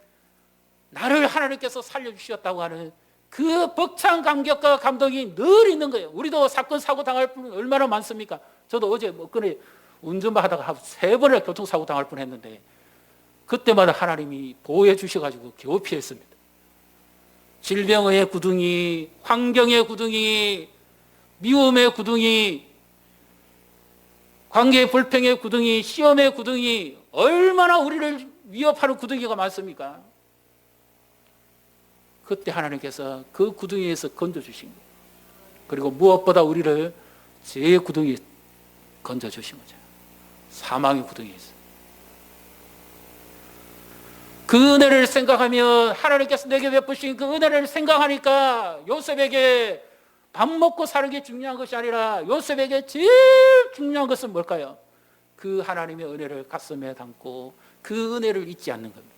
나를 하나님께서 살려주셨다고 하는 그 벅찬 감격과 감동이 늘 있는 거예요. 우리도 사건 사고 당할 분 얼마나 많습니까? 저도 어제 그래 운전하다가 3번이나 교통사고 당할 뻔했는데 그때마다 하나님이 보호해 주셔가지고 겨우 피했습니다. 질병의 구덩이, 환경의 구덩이, 미움의 구덩이, 관계 불평의 구덩이, 시험의 구덩이, 얼마나 우리를 위협하는 구덩이가 많습니까? 그때 하나님께서 그 구덩이에서 건져주신 거예요. 그리고 무엇보다 우리를 제 구덩이에 건져주신 거죠. 사망의 구덩이에서. 그 은혜를 생각하면 하나님께서 내게 베푸신 그 은혜를 생각하니까 요셉에게 밥 먹고 사는 게 중요한 것이 아니라 요셉에게 제일 중요한 것은 뭘까요? 그 하나님의 은혜를 가슴에 담고 그 은혜를 잊지 않는 겁니다.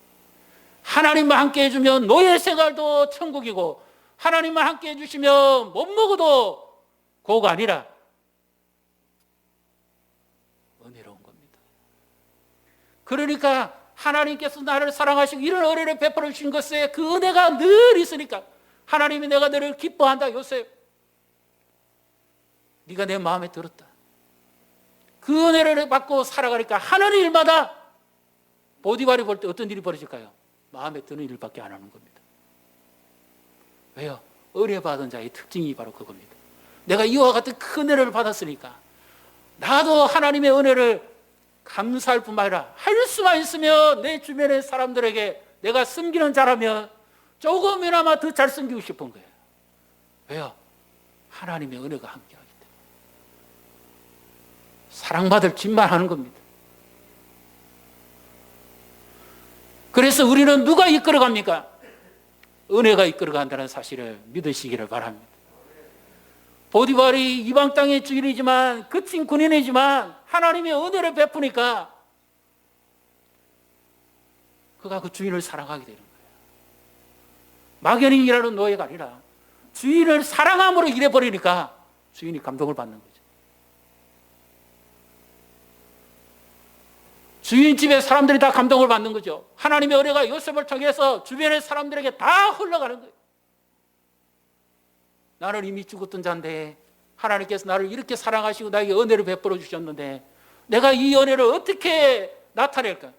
하나님만 함께 해주면 노예 생활도 천국이고 하나님만 함께 해주시면 못 먹어도 고가 아니라 은혜로운 겁니다. 그러니까 하나님께서 나를 사랑하시고 이런 은혜를 베풀어 주신 것에 그 은혜가 늘 있으니까 하나님이 내가 너를 기뻐한다. 요셉 네가 내 마음에 들었다. 그 은혜를 받고 살아가니까 하는 일마다 보디발이 볼 때 어떤 일이 벌어질까요? 마음에 드는 일밖에 안 하는 겁니다. 왜요? 은혜 받은 자의 특징이 바로 그겁니다. 내가 이와 같은 큰 은혜를 받았으니까 나도 하나님의 은혜를 감사할 뿐만 아니라 할 수만 있으면 내 주변의 사람들에게 내가 섬기는 자라면 조금이나마 더 잘 섬기고 싶은 거예요. 왜요? 하나님의 은혜가 함께하기 때문에. 사랑받을 짓만 하는 겁니다. 그래서 우리는 누가 이끌어갑니까? 은혜가 이끌어간다는 사실을 믿으시기를 바랍니다. 보디발이 이방 땅의 주인이지만 거친 군인이지만 하나님의 은혜를 베푸니까 그가 그 주인을 사랑하게 되는 거예요. 막연히 일하는 노예가 아니라 주인을 사랑함으로 일해버리니까 주인이 감동을 받는 거죠. 주인집에 사람들이 다 감동을 받는 거죠. 하나님의 은혜가 요셉을 통해서 주변의 사람들에게 다 흘러가는 거예요. 나는 이미 죽었던 자인데 하나님께서 나를 이렇게 사랑하시고 나에게 은혜를 베풀어 주셨는데 내가 이 은혜를 어떻게 나타낼까?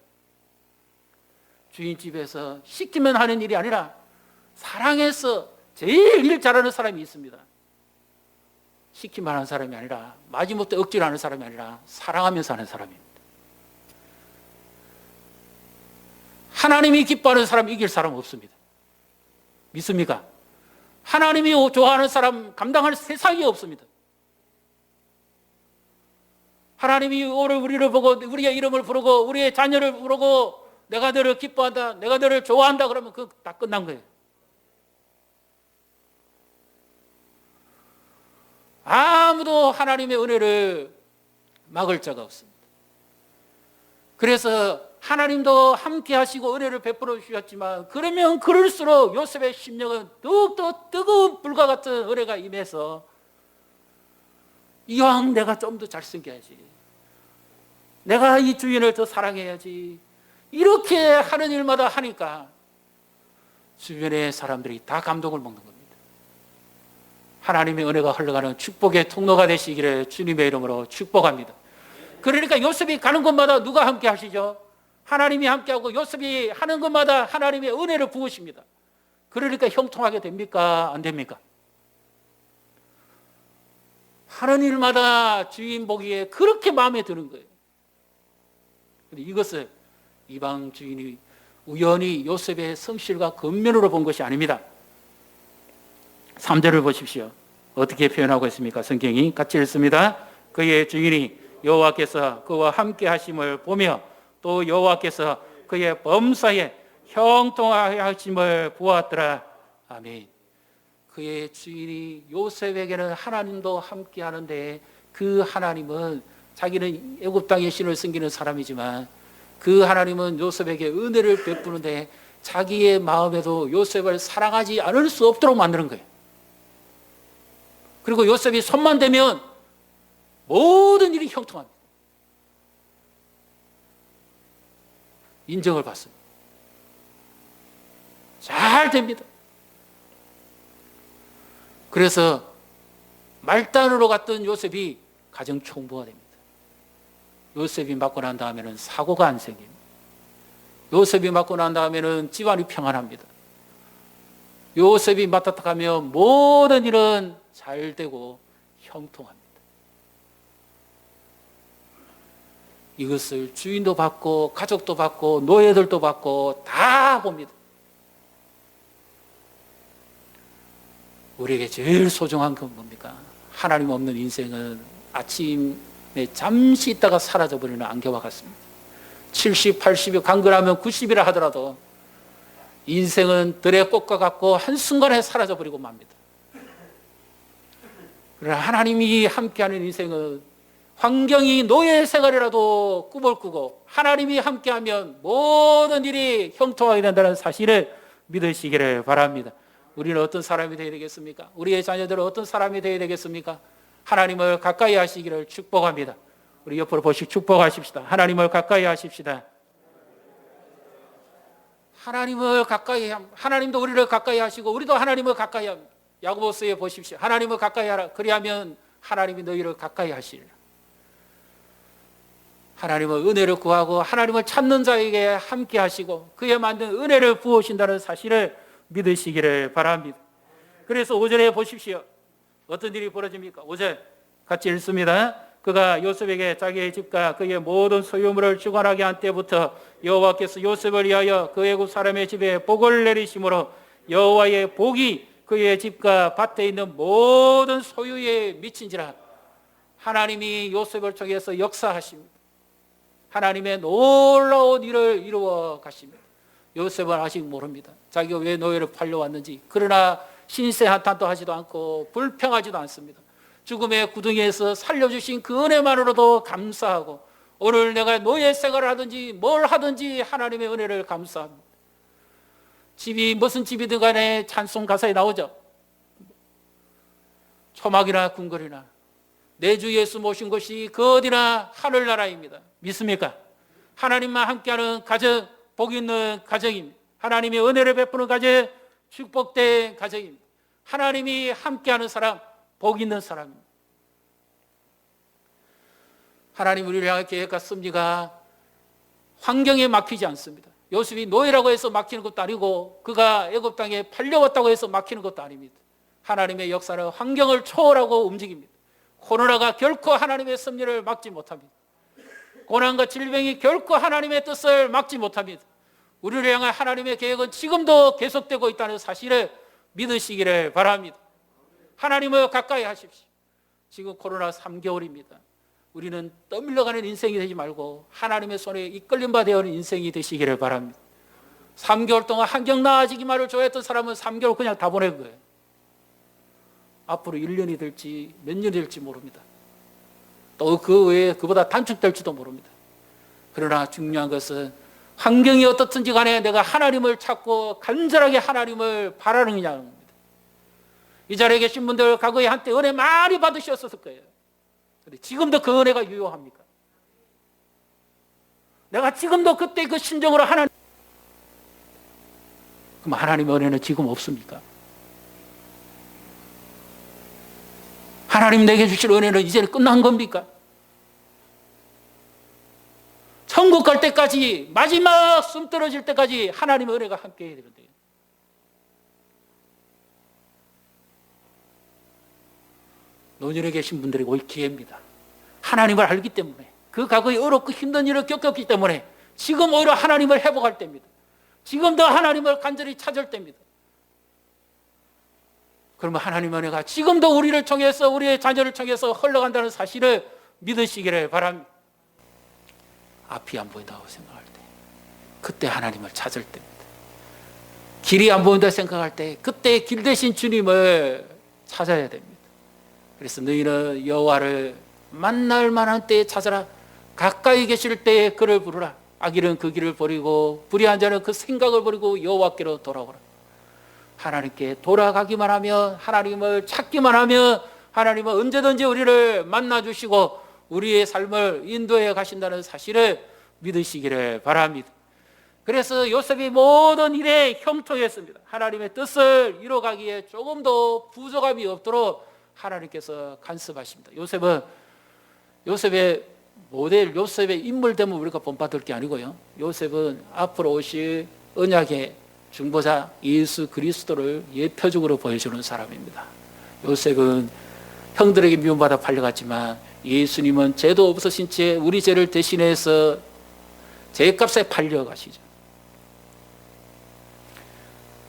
주인집에서 시키면 하는 일이 아니라 사랑해서 제일 일 잘하는 사람이 있습니다. 시키면 하는 사람이 아니라 마지못해 억지로 하는 사람이 아니라 사랑하면서 하는 사람입니다. 하나님이 기뻐하는 사람 이길 사람 없습니다. 믿습니까? 하나님이 좋아하는 사람 감당할 세상이 없습니다. 하나님이 오늘 우리를 보고 우리의 이름을 부르고 우리의 자녀를 부르고 내가 너를 기뻐한다, 내가 너를 좋아한다 그러면 그거 다 끝난 거예요. 아무도 하나님의 은혜를 막을 자가 없습니다. 그래서 하나님도 함께 하시고 은혜를 베풀어 주셨지만 그러면 그럴수록 요셉의 심령은 더욱더 뜨거운 불과 같은 은혜가 임해서 이왕 내가 좀 더 잘생겨야지, 내가 이 주인을 더 사랑해야지, 이렇게 하는 일마다 하니까 주변의 사람들이 다 감동을 먹는 겁니다. 하나님의 은혜가 흘러가는 축복의 통로가 되시기를 주님의 이름으로 축복합니다. 그러니까 요셉이 가는 곳마다 누가 함께 하시죠? 하나님이 함께하고 요셉이 하는 것마다 하나님의 은혜를 부으십니다. 그러니까 형통하게 됩니까? 안 됩니까? 하는 일마다 주인 보기에 그렇게 마음에 드는 거예요. 그런데 이것을 이방 주인이 우연히 요셉의 성실과 근면으로 본 것이 아닙니다. 3절을 보십시오. 어떻게 표현하고 있습니까? 성경이 같이 읽습니다. 그의 주인이 여호와께서 그와 함께 하심을 보며 또 여호와께서 그의 범사에 형통하게 하심을 보았더라. 아멘. 그의 주인이 요셉에게는 하나님도 함께 하는데 그 하나님은 자기는 애굽 땅의 신을 섬기는 사람이지만 그 하나님은 요셉에게 은혜를 베푸는데 자기의 마음에도 요셉을 사랑하지 않을 수 없도록 만드는 거예요. 그리고 요셉이 손만 대면 모든 일이 형통합니다. 인정을 받습니다. 잘 됩니다. 그래서 말단으로 갔던 요셉이 가정 총무가 됩니다. 요셉이 맞고 난 다음에는 사고가 안 생깁니다. 요셉이 맞고 난 다음에는 집안이 평안합니다. 요셉이 맡아가면 모든 일은 잘 되고 형통합니다. 이것을 주인도 받고 가족도 받고 노예들도 받고 다 봅니다. 우리에게 제일 소중한 건 뭡니까? 하나님 없는 인생은 아침에 잠시 있다가 사라져버리는 안개와 같습니다. 70, 80이 강건하면 90이라 하더라도 인생은 들의 꽃과 같고 한순간에 사라져버리고 맙니다. 그러나 하나님이 함께하는 인생은 환경이 노예 생활이라도 꿈을 꾸고 하나님이 함께하면 모든 일이 형통하게 된다는 사실을 믿으시기를 바랍니다. 우리는 어떤 사람이 되어야 되겠습니까? 우리의 자녀들은 어떤 사람이 되어야 되겠습니까? 하나님을 가까이 하시기를 축복합니다. 우리 옆으로 보시고 축복하십시다. 하나님을 가까이 하십시다. 하나님을 가까이 하나님도 우리를 가까이 하시고 우리도 하나님을 가까이 합니다. 야고보서에 보십시오. 하나님을 가까이 하라. 그리하면 하나님이 너희를 가까이 하시리라. 하나님은 은혜를 구하고 하나님을 찾는 자에게 함께 하시고 그에 만든 은혜를 부으신다는 사실을 믿으시기를 바랍니다. 그래서 5절에 보십시오. 어떤 일이 벌어집니까? 5절 같이 읽습니다. 그가 요셉에게 자기의 집과 그의 모든 소유물을 주관하게 한 때부터 여호와께서 요셉을 위하여 그 애굽 사람의 집에 복을 내리심으로 여호와의 복이 그의 집과 밭에 있는 모든 소유에 미친지라. 하나님이 요셉을 통해서 역사하십니다. 하나님의 놀라운 일을 이루어 가십니다. 요셉은 아직 모릅니다. 자기가 왜 노예를 팔려왔는지. 그러나 신세 한탄도 하지도 않고 불평하지도 않습니다. 죽음의 구덩이에서 살려주신 그 은혜만으로도 감사하고 오늘 내가 노예 생활을 하든지 뭘 하든지 하나님의 은혜를 감사합니다. 집이 무슨 집이든 간에 찬송 가사에 나오죠. 초막이나 궁궐이나 내 주 예수 모신 곳이 그 어디나 하늘나라입니다. 믿습니까? 하나님만 함께하는 가정, 복 있는 가정입니다. 하나님의 은혜를 베푸는 가정, 축복된 가정입니다. 하나님이 함께하는 사람, 복 있는 사람입니다. 하나님 우리를 향한 계획과 섭리가 환경에 막히지 않습니다. 요셉이 노예라고 해서 막히는 것도 아니고 그가 애굽 땅에 팔려왔다고 해서 막히는 것도 아닙니다. 하나님의 역사는 환경을 초월하고 움직입니다. 코로나가 결코 하나님의 섭리를 막지 못합니다. 고난과 질병이 결코 하나님의 뜻을 막지 못합니다. 우리를 향한 하나님의 계획은 지금도 계속되고 있다는 사실을 믿으시기를 바랍니다. 하나님을 가까이 하십시오. 지금 코로나 3개월입니다. 우리는 떠밀려가는 인생이 되지 말고 하나님의 손에 이끌림 바 되어는 인생이 되시기를 바랍니다. 3개월 동안 환경 나아지기만을 좋아했던 사람은 3개월 그냥 다 보낸 거예요. 앞으로 1년이 될지 몇 년이 될지 모릅니다. 또 그 외에 그보다 단축될지도 모릅니다. 그러나 중요한 것은 환경이 어떻든지 간에 내가 하나님을 찾고 간절하게 하나님을 바라느냐입니다. 이 자리에 계신 분들 과거에 한때 은혜 많이 받으셨을 거예요. 그런데 지금도 그 은혜가 유효합니까? 내가 지금도 그때 그 심정으로 하나님, 그럼 하나님의 은혜는 지금 없습니까? 하나님 내게 주실 은혜는 이제는 끝난 겁니까? 천국 갈 때까지, 마지막 숨 떨어질 때까지 하나님의 은혜가 함께 해야 되는데요. 노년에 계신 분들이 올 기회입니다. 하나님을 알기 때문에, 그 과거에 어렵고 힘든 일을 겪었기 때문에 지금 오히려 하나님을 회복할 때입니다. 지금 더 하나님을 간절히 찾을 때입니다. 그러면 하나님의 은혜가 지금도 우리를 통해서, 우리의 자녀를 통해서 흘러간다는 사실을 믿으시기를 바랍니다. 앞이 안 보인다고 생각할 때, 그때 하나님을 찾을 때입니다. 길이 안 보인다고 생각할 때, 그때 길 대신 주님을 찾아야 됩니다. 그래서 너희는 여호와를 만날 만한 때에 찾아라. 가까이 계실 때에 그를 부르라. 악인은 그 길을 버리고 불의한 자는 그 생각을 버리고 여호와께로 돌아오라. 하나님께 돌아가기만 하면, 하나님을 찾기만 하면 하나님은 언제든지 우리를 만나주시고 우리의 삶을 인도해 가신다는 사실을 믿으시기를 바랍니다. 그래서 요셉이 모든 일에 형통했습니다. 하나님의 뜻을 이루어가기에 조금도 부족함이 없도록 하나님께서 간섭하십니다. 요셉의 모델, 요셉의 인물됨을 우리가 본받을 게 아니고요, 요셉은 앞으로 오실 언약의 중보자 예수 그리스도를 예표적으로 보여주는 사람입니다. 요셉은 형들에게 미움받아 팔려갔지만 예수님은 죄도 없으신 채 우리 죄를 대신해서 죄값에 팔려가시죠.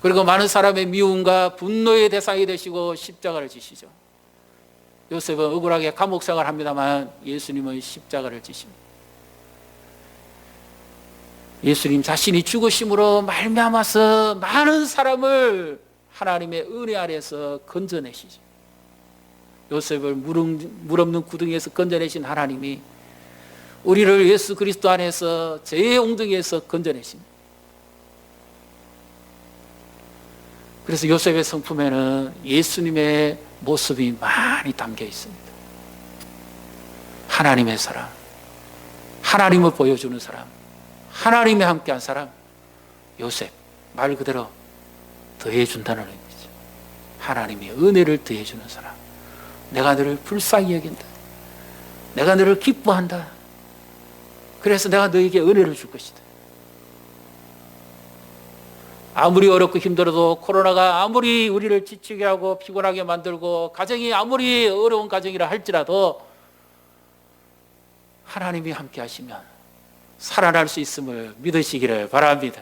그리고 많은 사람의 미움과 분노의 대상이 되시고 십자가를 지시죠. 요셉은 억울하게 감옥 생활을 합니다만 예수님은 십자가를 지십니다. 예수님 자신이 죽으심으로 말미암아서 많은 사람을 하나님의 은혜 아래에서 건져내시죠. 요셉을 물 없는 구덩이에서 건져내신 하나님이 우리를 예수 그리스도 안에서 죄의 웅덩이에서 건져내십니다. 그래서 요셉의 성품에는 예수님의 모습이 많이 담겨 있습니다. 하나님의 사람, 하나님을 보여주는 사람, 하나님이 함께한 사람, 요셉, 말 그대로 더해준다는 의미죠. 하나님의 은혜를 더해주는 사람. 내가 너를 불쌍히 여긴다. 내가 너를 기뻐한다. 그래서 내가 너에게 은혜를 줄 것이다. 아무리 어렵고 힘들어도, 코로나가 아무리 우리를 지치게 하고 피곤하게 만들고 가정이 아무리 어려운 가정이라 할지라도 하나님이 함께 하시면 살아날 수 있음을 믿으시기를 바랍니다.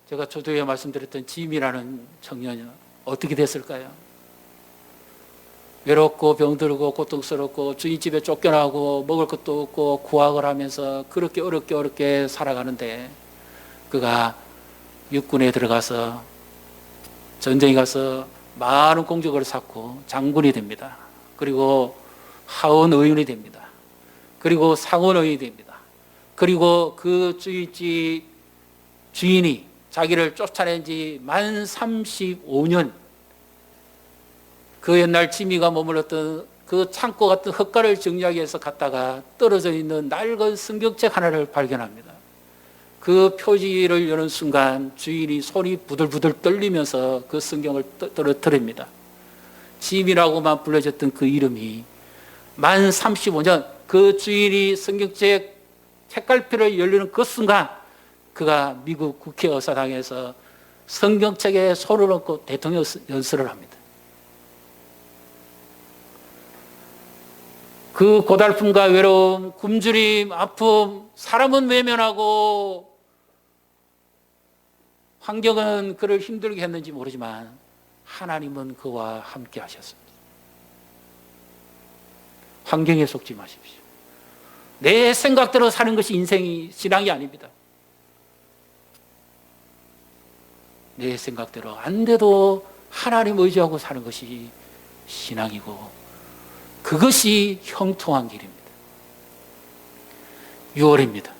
제가 초두에 말씀드렸던 짐이라는 청년이 어떻게 됐을까요? 외롭고 병들고 고통스럽고 주인 집에 쫓겨나고 먹을 것도 없고 구학을 하면서 그렇게 어렵게 살아가는데, 그가 육군에 들어가서 전쟁에 가서 많은 공적을 쌓고 장군이 됩니다. 그리고 하원 의원이 됩니다. 그리고 상원의이 됩니다. 그리고 그 주인이 자기를 쫓아낸 지 만 35년, 그 옛날 지미가 머물렀던 그 창고 같은 흙가를 정리하기 위해서 갔다가 떨어져 있는 낡은 성경책 하나를 발견합니다. 그 표지를 여는 순간 주인이 손이 부들부들 떨리면서 그 성경을 떨어뜨립니다. 지미라고만 불려졌던 그 이름이 만 35년 그 주인이 성경책 책갈피를 열리는 그 순간 그가 미국 국회의사당에서 성경책에 손을 얹고 대통령 연설을 합니다. 그 고달픔과 외로움, 굶주림, 아픔, 사람은 외면하고 환경은 그를 힘들게 했는지 모르지만 하나님은 그와 함께 하셨습니다. 환경에 속지 마십시오. 내 생각대로 사는 것이 인생이 신앙이 아닙니다. 내 생각대로 안 돼도 하나님 의지하고 사는 것이 신앙이고 그것이 형통한 길입니다. 6월입니다.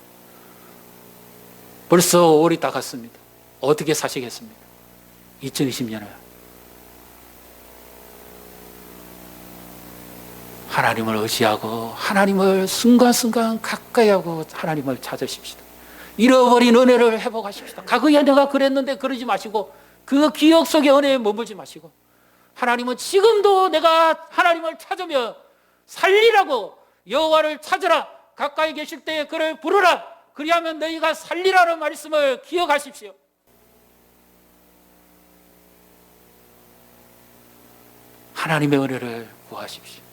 벌써 5월이 다 갔습니다. 어떻게 사시겠습니까? 2020년에 하나님을 의지하고 하나님을 순간순간 가까이 하고 하나님을 찾으십시다. 잃어버린 은혜를 회복하십시다. 과거에 내가 그랬는데 그러지 마시고 그 기억 속의 은혜에 머물지 마시고 하나님은 지금도 내가 하나님을 찾으며 살리라고 여호와를 찾으라. 가까이 계실 때에 그를 부르라. 그리하면 너희가 살리라는 말씀을 기억하십시오. 하나님의 은혜를 구하십시오.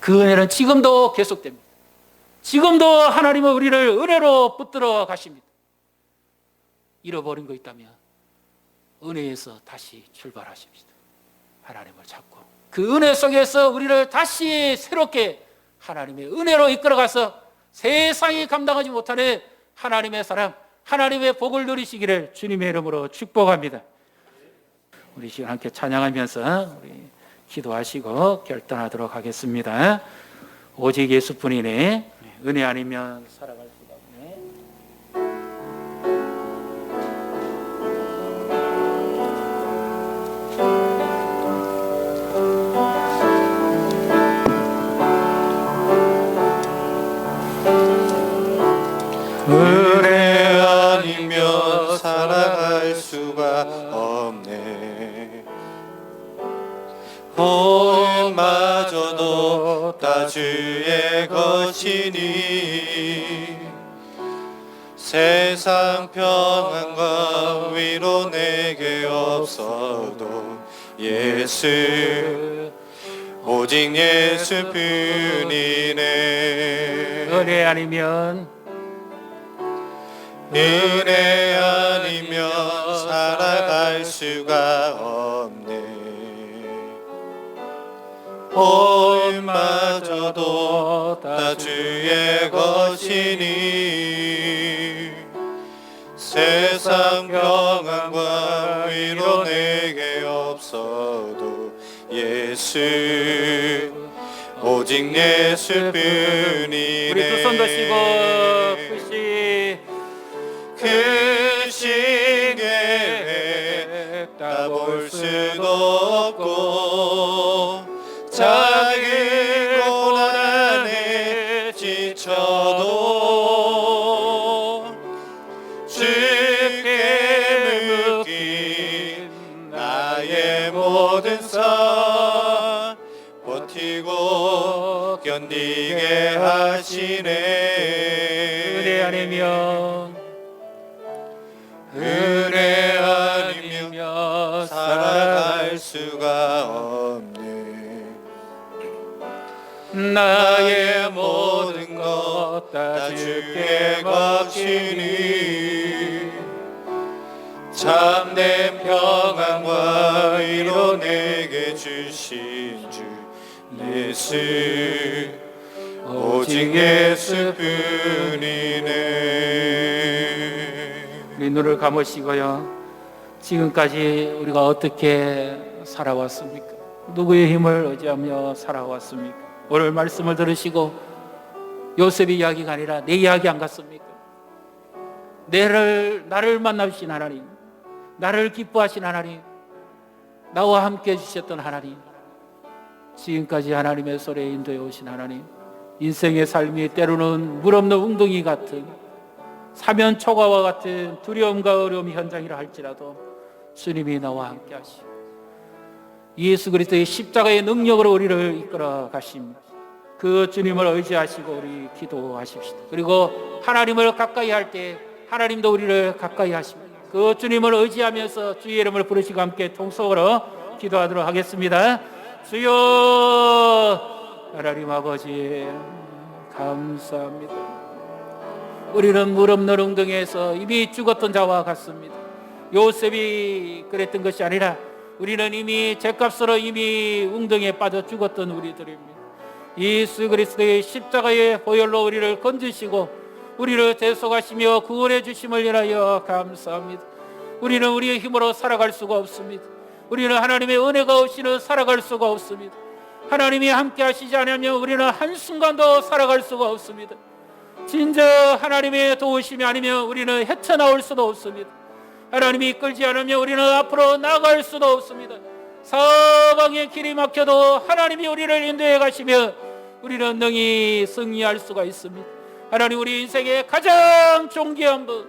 그 은혜는 지금도 계속됩니다. 지금도 하나님은 우리를 은혜로 붙들어 가십니다. 잃어버린 거 있다면 은혜에서 다시 출발하십시다. 하나님을 찾고 그 은혜 속에서 우리를 다시 새롭게 하나님의 은혜로 이끌어가서 세상이 감당하지 못하는 하나님의 사랑, 하나님의 복을 누리시기를 주님의 이름으로 축복합니다. 우리 시간 함께 찬양하면서 우리 기도하시고 결단하도록 하겠습니다. 오직 예수뿐이네. 은혜 아니면 살아갈 수가 없네. 은혜 아니면 살아갈 수가 없네. 혼마저도 다 주의 것이니 세상 평안과 위로 내게 없어도 예수 오직 예수뿐이네. 은혜 아니면 은혜 아니면 살아갈 수가 없네. 혼마저도 다 주의 것이니 세상 평안과 위로 내게 없어도 예수 오직 예수뿐이네. 우리 두 손 드시고 그 시계에 다 볼 수도 없고 자기 고난에 지쳐도 주께 묶인 나의 모든 삶 버티고 견디게 하시네. 은혜 아니면 은혜 아니면 살아갈 수가 없네. 나의 모든 것 다 주께 바치니 참된 평안과 위로 내게 주신 주 예수 오직 예수뿐이네. 우리 눈을 감으시고요. 지금까지 우리가 어떻게 살아왔습니까? 누구의 힘을 의지하며 살아왔습니까? 오늘 말씀을 들으시고 요셉의 이야기가 아니라 내 이야기 안 같습니까? 나를 만나주신 하나님, 나를 기뻐하신 하나님, 나와 함께 해주셨던 하나님, 지금까지 하나님의 손에 인도해 오신 하나님, 인생의 삶이 때로는 물 없는 웅덩이 같은 사면 초가와 같은 두려움과 어려움 현장이라 할지라도 주님이 나와 함께 하시고 예수 그리스도의 십자가의 능력으로 우리를 이끌어 가십니다. 그 주님을 의지하시고 우리 기도하십시다. 그리고 하나님을 가까이 할 때 하나님도 우리를 가까이 하십니다. 그 주님을 의지하면서 주의 이름을 부르시고 함께 통성으로 기도하도록 하겠습니다. 주여, 하나님 아버지 감사합니다. 우리는 물 없는 웅덩이에서 이미 죽었던 자와 같습니다. 요셉이 그랬던 것이 아니라 우리는 이미 죗값으로 이미 웅덩이에 빠져 죽었던 우리들입니다. 예수 그리스도의 십자가의 보혈로 우리를 건지시고 우리를 대속하시며 구원해 주심을 인하여 감사합니다. 우리는 우리의 힘으로 살아갈 수가 없습니다. 우리는 하나님의 은혜가 없이는 살아갈 수가 없습니다. 하나님이 함께 하시지 않으면 우리는 한순간도 살아갈 수가 없습니다. 진정 하나님의 도우심이 아니면 우리는 헤쳐나올 수도 없습니다. 하나님이 이끌지 않으면 우리는 앞으로 나아갈 수도 없습니다. 사방의 길이 막혀도 하나님이 우리를 인도해 가시며 우리는 능히 승리할 수가 있습니다. 하나님, 우리 인생의 가장 존귀한 분,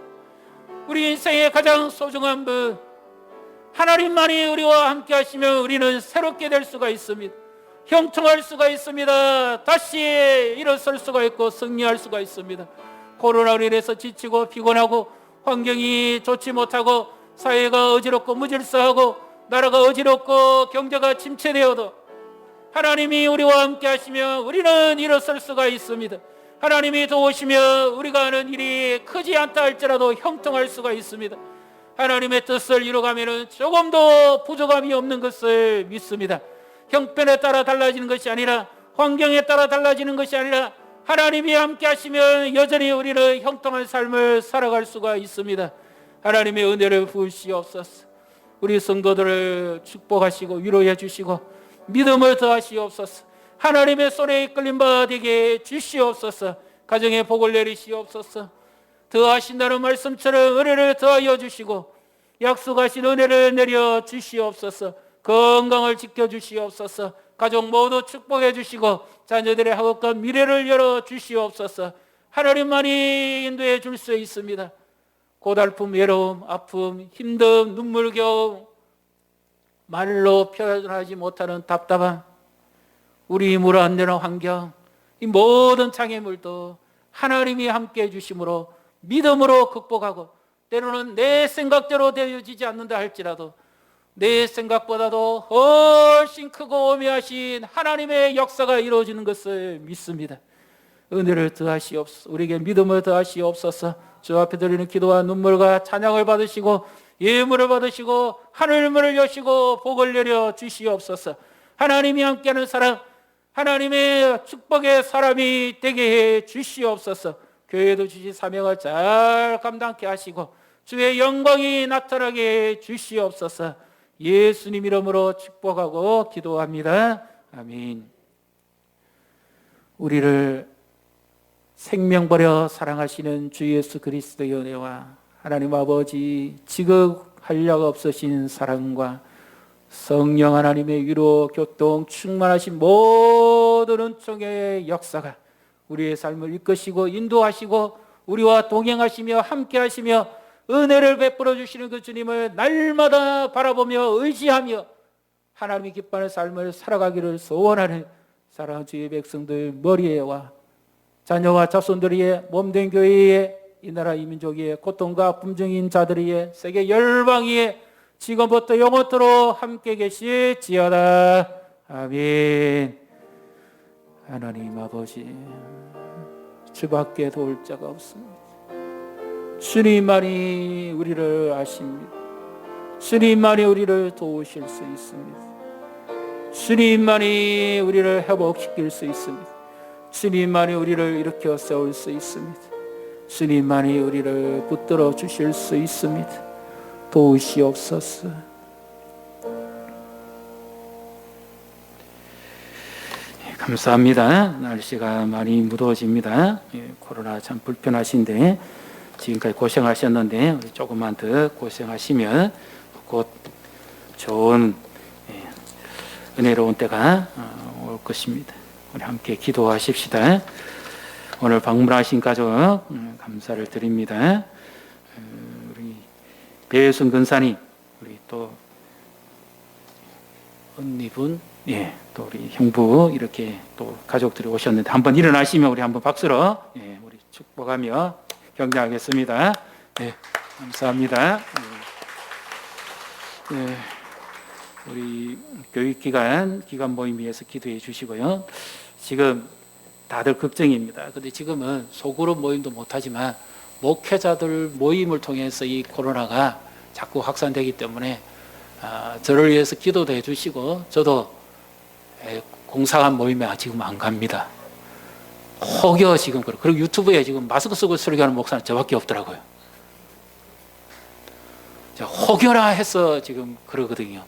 우리 인생의 가장 소중한 분, 하나님만이 우리와 함께 하시면 우리는 새롭게 될 수가 있습니다. 형통할 수가 있습니다. 다시 일어설 수가 있고 승리할 수가 있습니다. 코로나로 인해서 지치고 피곤하고 환경이 좋지 못하고 사회가 어지럽고 무질서하고 나라가 어지럽고 경제가 침체되어도 하나님이 우리와 함께 하시면 우리는 일어설 수가 있습니다. 하나님이 도우시며 우리가 하는 일이 크지 않다 할지라도 형통할 수가 있습니다. 하나님의 뜻을 이루어가면 조금도 부족함이 없는 것을 믿습니다. 형편에 따라 달라지는 것이 아니라 환경에 따라 달라지는 것이 아니라 하나님이 함께 하시면 여전히 우리는 형통한 삶을 살아갈 수가 있습니다. 하나님의 은혜를 부으시옵소서. 우리 성도들을 축복하시고 위로해 주시고 믿음을 더하시옵소서. 하나님의 손에 이끌림 바 되게 주시옵소서. 가정에 복을 내리시옵소서. 더하신다는 말씀처럼 은혜를 더하여 주시고 약속하신 은혜를 내려 주시옵소서. 건강을 지켜주시옵소서. 가족 모두 축복해 주시고 자녀들의 학업과 미래를 열어 주시옵소서. 하나님만이 인도해 줄 수 있습니다. 고달픔, 외로움, 아픔, 힘듦, 눈물겨움, 말로 표현하지 못하는 답답함, 우리 힘으로 안 되는 환경, 이 모든 장애물도 하나님이 함께해 주심으로 믿음으로 극복하고 때로는 내 생각대로 되어지지 않는다 할지라도 내 생각보다도 훨씬 크고 오묘하신 하나님의 역사가 이루어지는 것을 믿습니다. 은혜를 더하시옵소서. 우리에게 믿음을 더하시옵소서. 주 앞에 드리는 기도와 눈물과 찬양을 받으시고 예물을 받으시고 하늘문을 여시고 복을 내려 주시옵소서. 하나님이 함께하는 사람, 하나님의 축복의 사람이 되게 해 주시옵소서. 교회도 주신 사명을 잘 감당케 하시고 주의 영광이 나타나게 해 주시옵소서. 예수님 이름으로 축복하고 기도합니다. 아멘. 우리를 생명 버려 사랑하시는 주 예수 그리스도의 은혜와 하나님 아버지 지극 한량 없으신 사랑과 성령 하나님의 위로 교통 충만하신 모든 은총의 역사가 우리의 삶을 이끄시고 인도하시고 우리와 동행하시며 함께하시며 은혜를 베풀어 주시는 그 주님을 날마다 바라보며 의지하며 하나님이 기뻐하는 삶을 살아가기를 소원하는 사랑하는 주의 백성들 머리에와 자녀와 자손들이의 몸된 교회에 이 나라 이 민족의 고통과 아픔 중인 자들이의 세계 열방위에 지금부터 영원토록 함께 계실지어다. 아멘. 하나님 아버지, 주밖에 도울 자가 없습니다. 주님만이 우리를 아십니다. 주님만이 우리를 도우실 수 있습니다. 주님만이 우리를 회복시킬 수 있습니다. 주님만이 우리를 일으켜 세울 수 있습니다. 주님만이 우리를 붙들어 주실 수 있습니다. 도우시옵소서. 감사합니다. 날씨가 많이 무더워집니다. 코로나 참 불편하신데 지금까지 고생하셨는데 우리 조금만 더 고생하시면 곧 좋은 은혜로운 때가 올 것입니다. 우리 함께 기도하십시다. 오늘 방문하신 가족 감사를 드립니다. 우리 배순 근사님, 우리 또 언니분, 또 우리 형부 이렇게 또 가족들이 오셨는데 한번 일어나시면 우리 한번 박수로 우리 축복하며 격려하겠습니다. 감사합니다. 우리 교육기관 모임 위해서 기도해 주시고요. 지금 다들 걱정입니다. 근데 지금은 소그룹 모임도 못하지만 목회자들 모임을 통해서 이 코로나가 자꾸 확산되기 때문에 저를 위해서 기도도 해주시고 저도 공사관 모임에 지금 안 갑니다. 혹여 지금 그리고 유튜브에 지금 마스크 쓰고 설교하는 목사는 저밖에 없더라고요. 혹여라 해서 지금 그러거든요.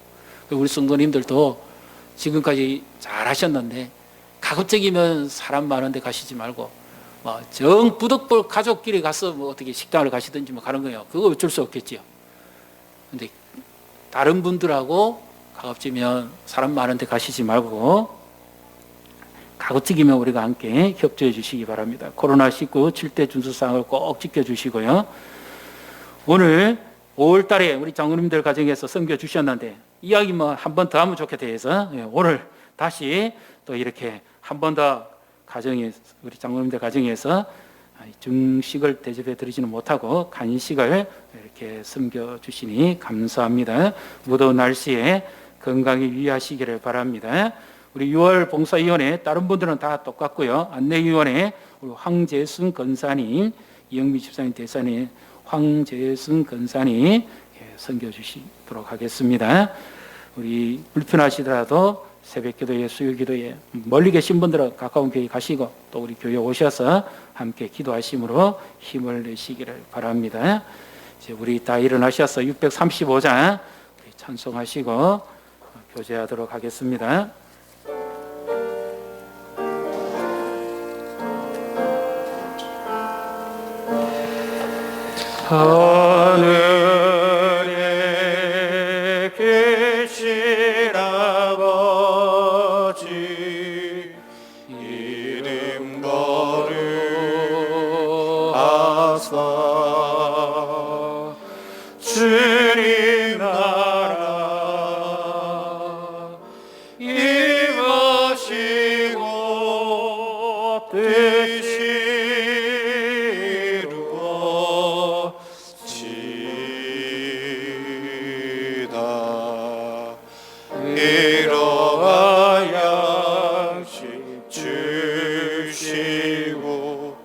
우리 성도님들도 지금까지 잘 하셨는데 가급적이면 사람 많은 데 가시지 말고 정 부득불 가족끼리 가서 어떻게 식당을 가시든지 가는 거예요. 그거 어쩔 수 없겠지요. 근데 다른 분들하고 가급적이면 사람 많은 데 가시지 말고 가급적이면 우리가 함께 협조해 주시기 바랍니다. 코로나19 7대 준수사항을 꼭 지켜주시고요. 오늘 5월 달에 우리 장로님들 가정에서 섬겨 주셨는데 이야기 한 번 더 하면 좋겠다 해서 오늘 다시 또 이렇게 한 번 더 가정에 우리 장로님들 가정에서 중식을 대접해 드리지는 못하고 간식을 이렇게 섬겨 주시니 감사합니다. 무더운 날씨에 건강히 유의하시기를 바랍니다. 우리 6월 봉사위원회 다른 분들은 다 똑같고요. 안내위원회 우리 황재순 건사님, 이영미 집사님 대사님, 황재순 건사님 섬겨 주시도록 하겠습니다. 우리 불편하시더라도 새벽기도에 수요기도에 멀리 계신 분들은 가까운 교회 가시고 또 우리 교회 오셔서 함께 기도하심으로 힘을 내시기를 바랍니다. 이제 우리 다 일어나셔서 635장 찬송하시고 교제하도록 하겠습니다. 하늘에 계신 아버지 이름 거룩하사 주님 나라 임하시고 뜻이 이러한 양식 주시고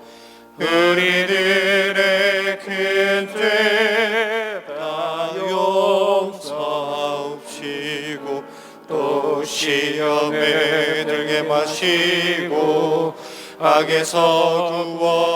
우리들의 큰 죄다 용서하옵시고 또 시험에 들게 마시고 악에서 구원